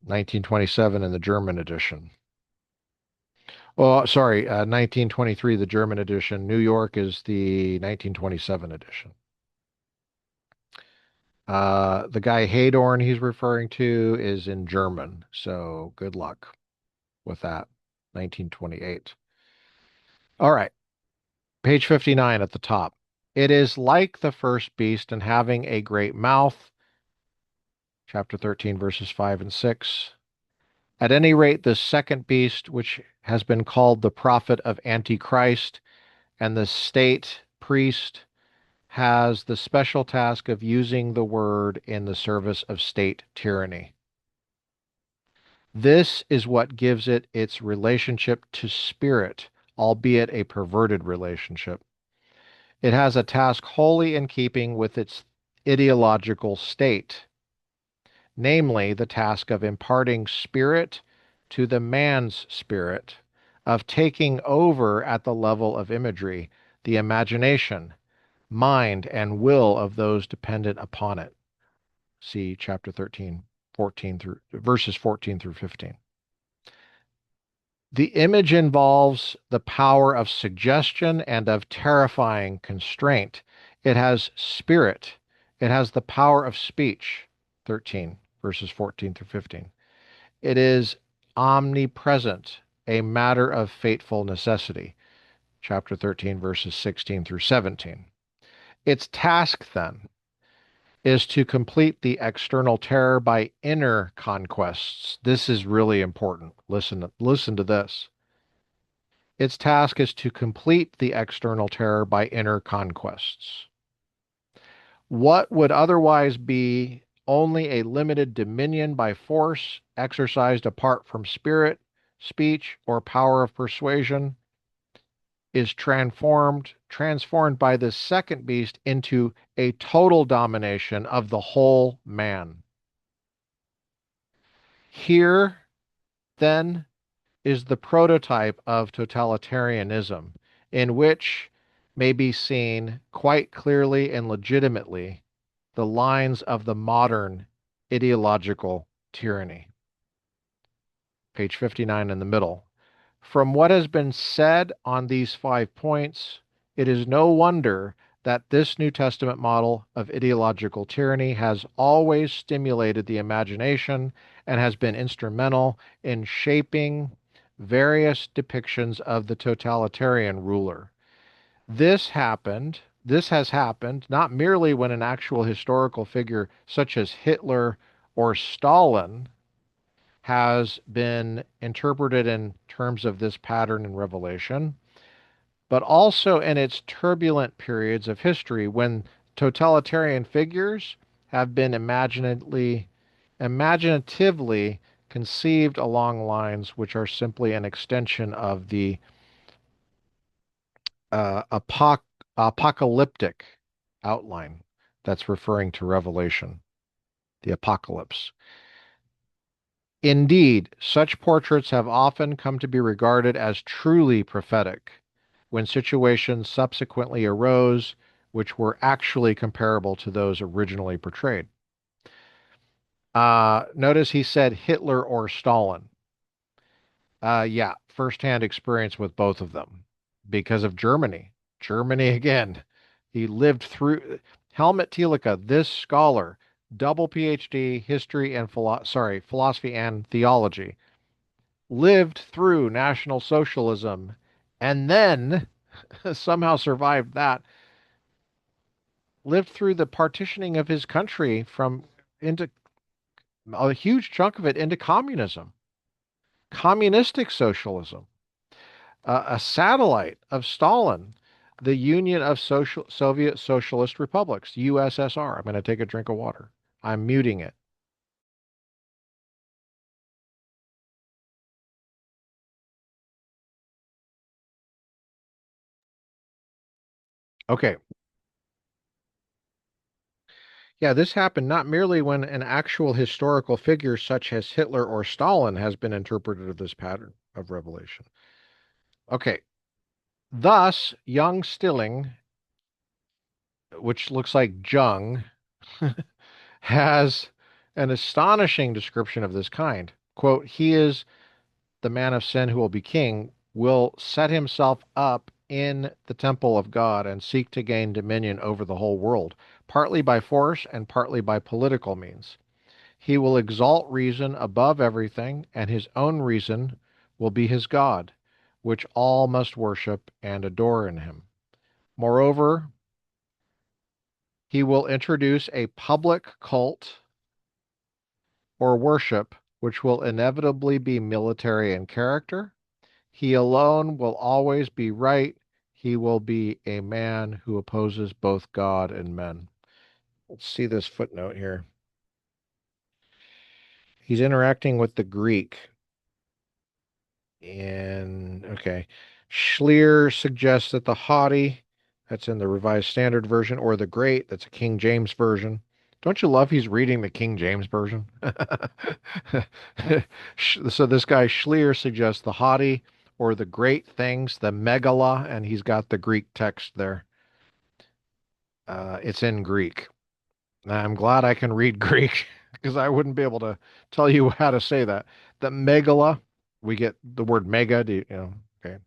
1927 in the German edition. Oh, sorry, 1923, the German edition. New York is the 1927 edition. The guy Hadorn he's referring to is in German, so good luck with that. 1928. All right, page 59 at the top. It is like the first beast and having a great mouth, chapter 13, verses 5 and 6. At any rate, this second beast, which has been called the prophet of Antichrist and the state priest, has the special task of using the word in the service of state tyranny. This is what gives it its relationship to spirit, albeit a perverted relationship. It has a task wholly in keeping with its ideological state, namely the task of imparting spirit to the man's spirit, of taking over at the level of imagery, the imagination, mind, and will of those dependent upon it. See chapter 13, 14 through verses 14 through 15. The image involves the power of suggestion and of terrifying constraint. It has spirit. It has the power of speech. 13, verses 14 through 15. It is omnipresent, a matter of fateful necessity. Chapter 13, verses 16 through 17. Its task, then, is to complete the external terror by inner conquests. This is really important. Listen to this. Its task is to complete the external terror by inner conquests. What would otherwise be only a limited dominion by force exercised apart from spirit, speech, or power of persuasion is transformed by this second beast into a total domination of the whole man. Here, then, is the prototype of totalitarianism, in which may be seen quite clearly and legitimately the lines of the modern ideological tyranny. Page 59 in the middle. From what has been said on these 5 points, it is no wonder that this New Testament model of ideological tyranny has always stimulated the imagination and has been instrumental in shaping various depictions of the totalitarian ruler. This has happened not merely when an actual historical figure such as Hitler or Stalin has been interpreted in terms of this pattern in Revelation, but also in its turbulent periods of history when totalitarian figures have been imaginatively conceived along lines which are simply an extension of the uh, apoc- apocalyptic outline that's referring to Revelation, the apocalypse. Indeed, such portraits have often come to be regarded as truly prophetic when situations subsequently arose which were actually comparable to those originally portrayed. Notice he said Hitler or Stalin. Yeah, firsthand experience with both of them because of Germany. Germany again. He lived through Helmut Thielicke, this scholar, double PhD, history and philosophy and theology, lived through National Socialism and then somehow survived that, lived through the partitioning of his country from into a huge chunk of it into communism, communistic socialism, a satellite of Stalin, the Union of Soviet Socialist Republics, USSR. I'm going to take a drink of water. I'm muting it. Okay. Yeah, this happened not merely when an actual historical figure such as Hitler or Stalin has been interpreted of this pattern of revelation. Okay. Thus, young Stilling, which looks like Jung, has an astonishing description of this kind. Quote, he is the man of sin who will be king, will set himself up in the temple of God and seek to gain dominion over the whole world, partly by force and partly by political means. He will exalt reason above everything, and his own reason will be his God, which all must worship and adore in him. Moreover, he will introduce a public cult or worship which will inevitably be military in character. He alone will always be right. He will be a man who opposes both God and men. Let's see this footnote here. He's interacting with the Greek. And okay. Schleer suggests that the haughty, that's in the Revised Standard Version, or the great, that's a King James Version. Don't you love he's reading the King James Version? So this guy Schleer suggests the haughty or the great things, the megala, and he's got the Greek text there. It's in Greek. I'm glad I can read Greek because I wouldn't be able to tell you how to say that. The megala, we get the word mega, okay.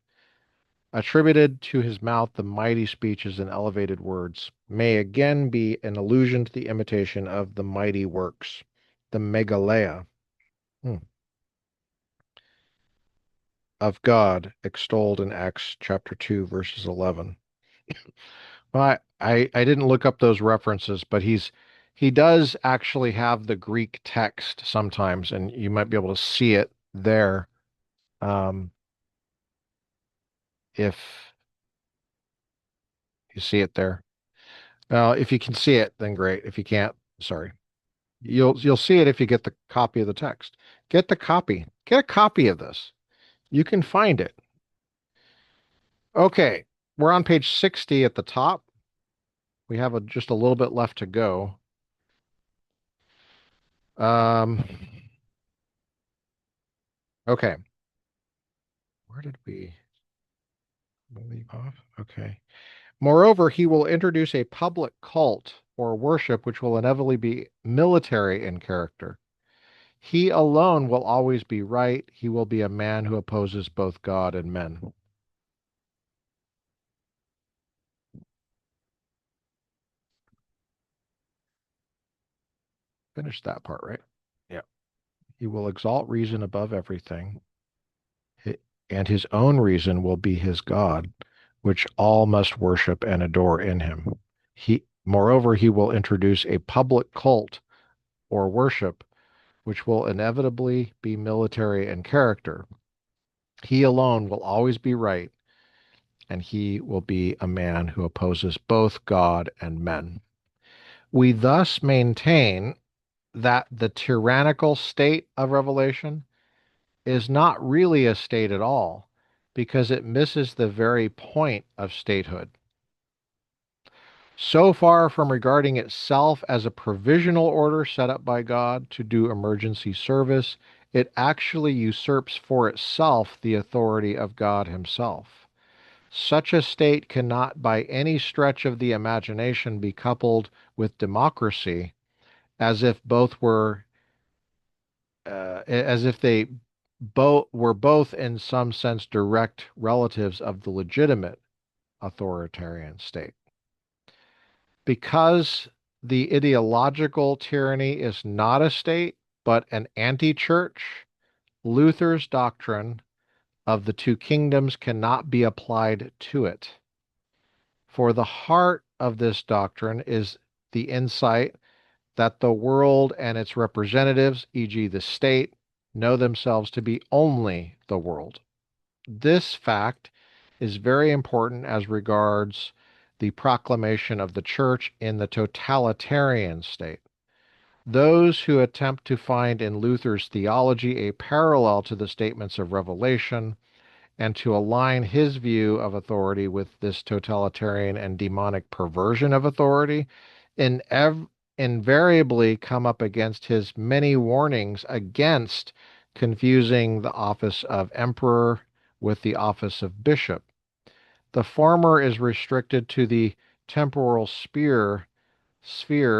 Attributed to his mouth the mighty speeches and elevated words, may again be an allusion to the imitation of the mighty works, the megalea of God extolled in Acts chapter 2, verses 11. Well, I didn't look up those references, but he does actually have the Greek text sometimes, and you might be able to see it there if you see it there. Well, if you can see it, then great. If you can't, sorry. You'll see it if you get the copy of the text. Get the copy. Get a copy of this. You can find it. Okay, we're on page 60 at the top. We have just a little bit left to go. Um, okay. Where did we leave off? Okay. Moreover, he will introduce a public cult or worship which will inevitably be military in character. He alone will always be right. He will be a man who opposes both God and men. Finish that part, right? Yeah. He will exalt reason above everything, and his own reason will be his God, which all must worship and adore in him. Moreover, he will introduce a public cult or worship which will inevitably be military in character. He alone will always be right, and he will be a man who opposes both God and men. We thus maintain that the tyrannical state of revelation is not really a state at all because it misses the very point of statehood. So far from regarding itself as a provisional order set up by God to do emergency service, it actually usurps for itself the authority of God Himself. Such a state cannot by any stretch of the imagination be coupled with democracy as if both were as if they both were both in some sense direct relatives of the legitimate authoritarian state. Because the ideological tyranny is not a state, but an anti-church, Luther's doctrine of the two kingdoms cannot be applied to it. For the heart of this doctrine is the insight that the world and its representatives, e.g., the state, know themselves to be only the world. This fact is very important as regards the proclamation of the church in the totalitarian state. Those who attempt to find in Luther's theology a parallel to the statements of Revelation and to align his view of authority with this totalitarian and demonic perversion of authority invariably come up against his many warnings against confusing the office of emperor with the office of bishop. The former is restricted to the temporal sphere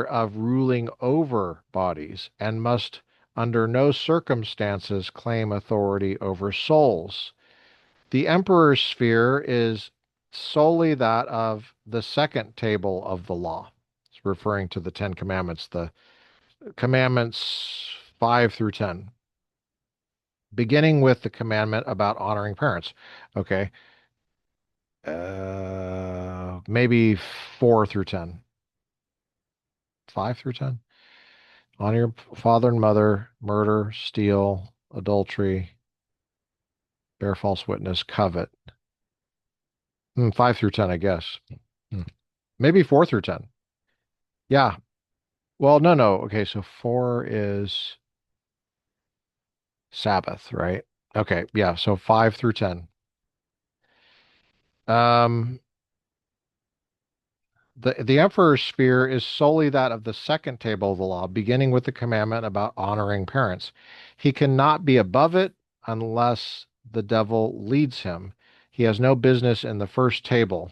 of ruling over bodies and must under no circumstances claim authority over souls. The emperor's sphere is solely that of the second table of the law. It's referring to the Ten Commandments, the commandments 5 through 10, beginning with the commandment about honoring parents. Okay. Maybe 4 through 10. 5 through 10. Honor your father and mother, murder, steal, adultery, bear false witness, covet. 5 through 10, I guess. Hmm. Maybe 4 through 10. Yeah. Well, no, no. Okay, so 4 is Sabbath, right? Okay, yeah, so 5 through 10. Um, the emperor's sphere is solely that of the second table of the law, beginning with the commandment about honoring parents. He cannot be above it unless the devil leads him. He has no business in the first table,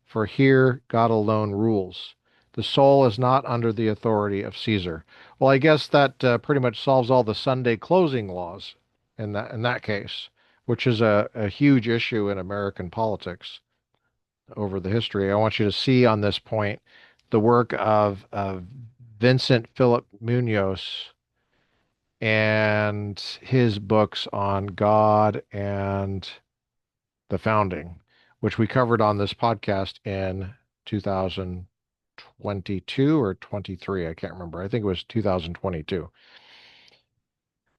for here God alone rules. The soul is not under the authority of Caesar. Well, I guess that pretty much solves all the Sunday closing laws in that case, which is a huge issue in American politics over the history. I want you to see on this point the work of Vincent Philip Munoz and his books on God and the founding, which we covered on this podcast in 2022 or 23. I can't remember. I think it was 2022.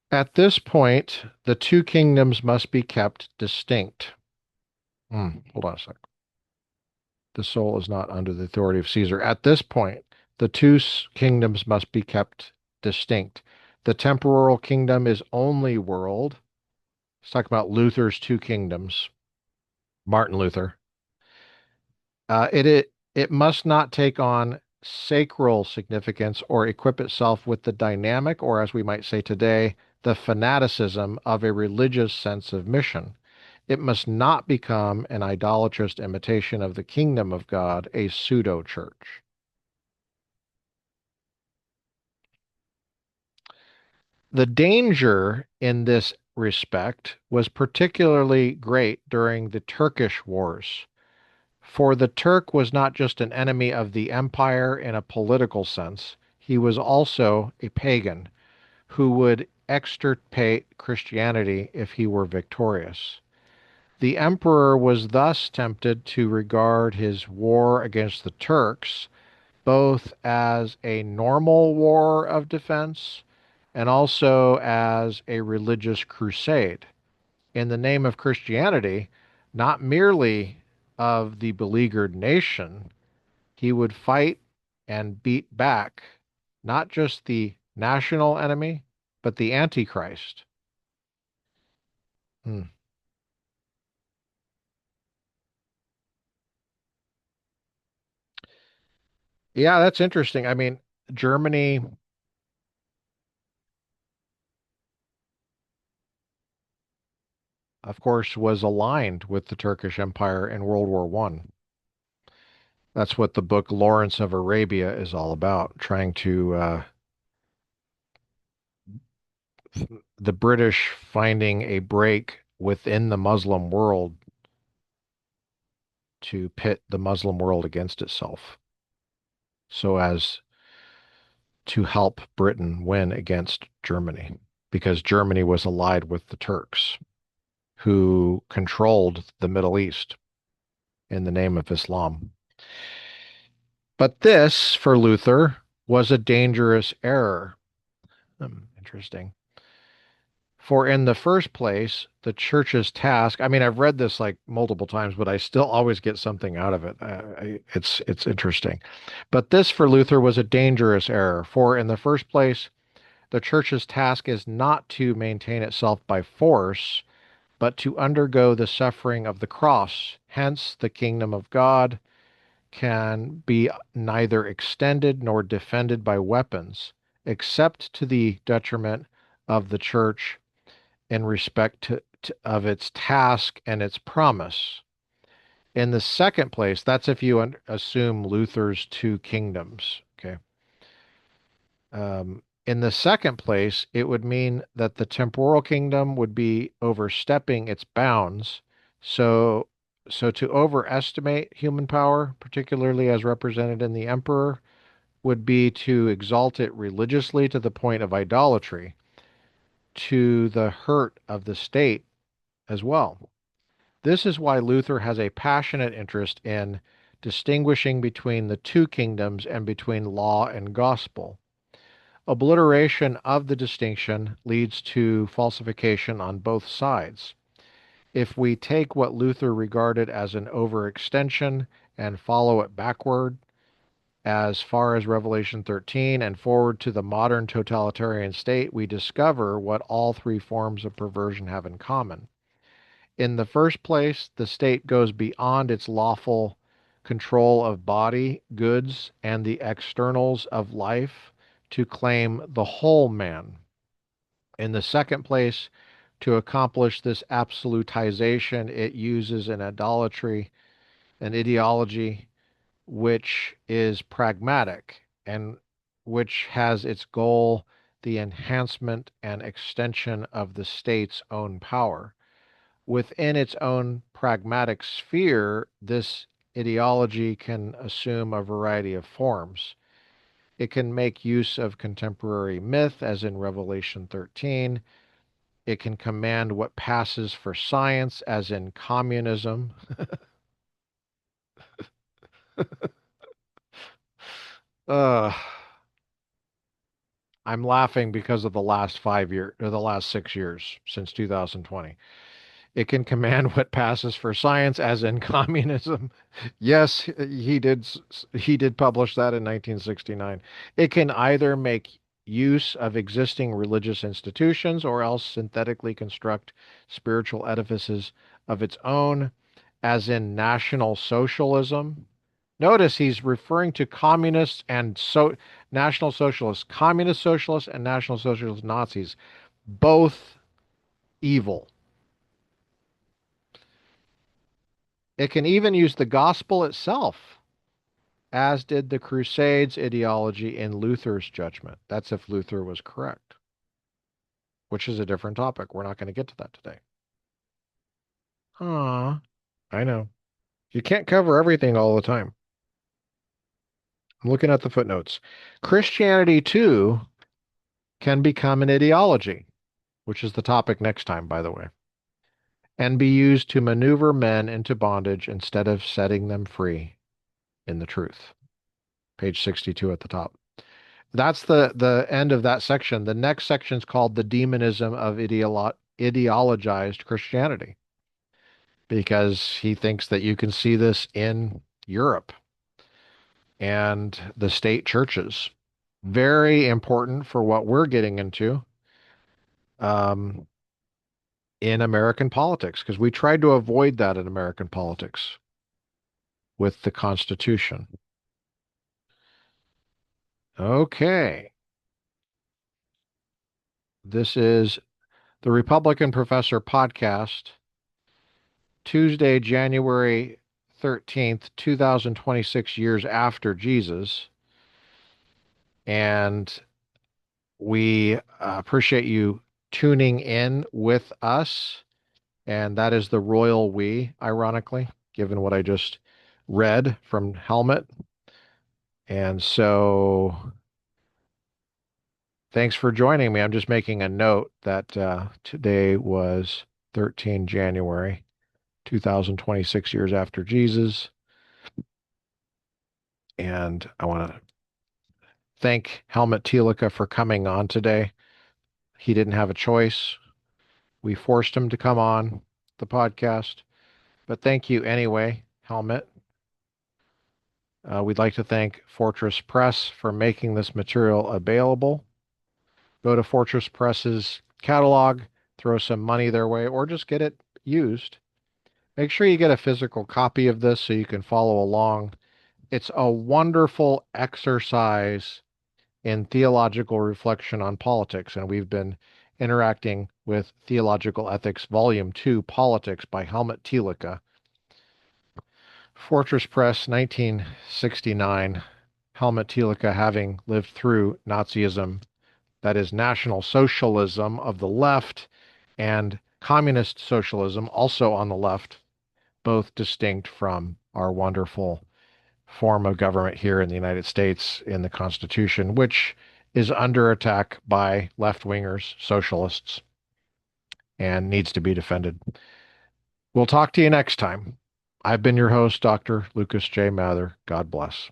At this point, the two kingdoms must be kept distinct. Hold on a sec. The soul is not under the authority of Caesar. At this point, the two kingdoms must be kept distinct. The temporal kingdom is only world. Let's talk about Luther's two kingdoms, Martin Luther. It must not take on sacral significance or equip itself with the dynamic, or as we might say today, the fanaticism of a religious sense of mission. It must not become an idolatrous imitation of the kingdom of God, a pseudo church. The danger in this respect was particularly great during the Turkish wars. For the Turk was not just an enemy of the empire in a political sense, he was also a pagan who would extirpate Christianity if he were victorious. The emperor was thus tempted to regard his war against the Turks both as a normal war of defense and also as a religious crusade in the name of Christianity, not merely of the beleaguered nation. He would fight and beat back not just the national enemy, but the Antichrist. Hmm. Yeah, that's interesting. I mean, Germany, of course, was aligned with the Turkish Empire in World War One. That's what the book Lawrence of Arabia is all about, trying to the British finding a break within the Muslim world to pit the Muslim world against itself so as to help Britain win against Germany because Germany was allied with the Turks who controlled the Middle East in the name of Islam. But this, for Luther, was a dangerous error. Interesting. For in the first place, the church's task, I mean, I've read this like multiple times, but I still always get something out of it. It's interesting. But this for Luther was a dangerous error. For in the first place, the church's task is not to maintain itself by force, but to undergo the suffering of the cross. Hence, the kingdom of God can be neither extended nor defended by weapons, except to the detriment of the church in respect of its task and its promise. In the second place, that's if you assume Luther's two kingdoms. Okay. In the second place, it would mean that the temporal kingdom would be overstepping its bounds. So, so to overestimate human power, particularly as represented in the emperor, would be to exalt it religiously to the point of idolatry, to the hurt of the state as well. This is why Luther has a passionate interest in distinguishing between the two kingdoms and between law and gospel. Obliteration of the distinction leads to falsification on both sides. If we take what Luther regarded as an overextension and follow it backward as far as Revelation 13 and forward to the modern totalitarian state, we discover what all three forms of perversion have in common. In the first place, the state goes beyond its lawful control of body, goods, and the externals of life to claim the whole man. In the second place, to accomplish this absolutization, it uses an idolatry, an ideology, which is pragmatic and which has its goal the enhancement and extension of the state's own power. Within its own pragmatic sphere, this ideology can assume a variety of forms. It can make use of contemporary myth, as in Revelation 13. It can command what passes for science, as in communism. uh, I'm laughing because of the last 5 years or the last 6 years since 2020. It can command what passes for science, as in communism. Yes, he did publish that in 1969. It can either make use of existing religious institutions or else synthetically construct spiritual edifices of its own, as in National Socialism. Notice he's referring to communists and National Socialists, Communist Socialists and National Socialist Nazis, both evil. It can even use the gospel itself, as did the Crusades ideology in Luther's judgment. That's if Luther was correct, which is a different topic. We're not going to get to that today. Ah, I know. You can't cover everything all the time. I'm looking at the footnotes. Christianity, too, can become an ideology, which is the topic next time, by the way, and be used to maneuver men into bondage instead of setting them free in the truth. Page 62 at the top. That's the end of that section. The next section is called the demonism of ideologized Christianity, because he thinks that you can see this in Europe and the state churches. Very important for what we're getting into um, in American politics, because we tried to avoid that in American politics with the Constitution. Okay. This is the Republican Professor podcast, Tuesday, January 13th, 2026, years after Jesus. And we appreciate you tuning in with us. And that is the royal we, ironically, given what I just read from Helmut. And so thanks for joining me. I'm just making a note that today was 13 January 2026, years after Jesus. And I want to thank Helmut Thielicke for coming on today. He didn't have a choice. We forced him to come on the podcast. But thank you anyway, Helmut. We'd like to thank Fortress Press for making this material available. Go to Fortress Press's catalog, throw some money their way, or just get it used. Make sure you get a physical copy of this so you can follow along. It's a wonderful exercise in theological reflection on politics, and we've been interacting with Theological Ethics, Volume 2, Politics by Helmut Thielicke. Fortress Press, 1969. Helmut Thielicke, having lived through Nazism, that is National Socialism of the left, and Communist Socialism, also on the left, both distinct from our wonderful form of government here in the United States in the Constitution, which is under attack by left-wingers, socialists, and needs to be defended. We'll talk to you next time. I've been your host, Dr. Lucas J. Mather. God bless.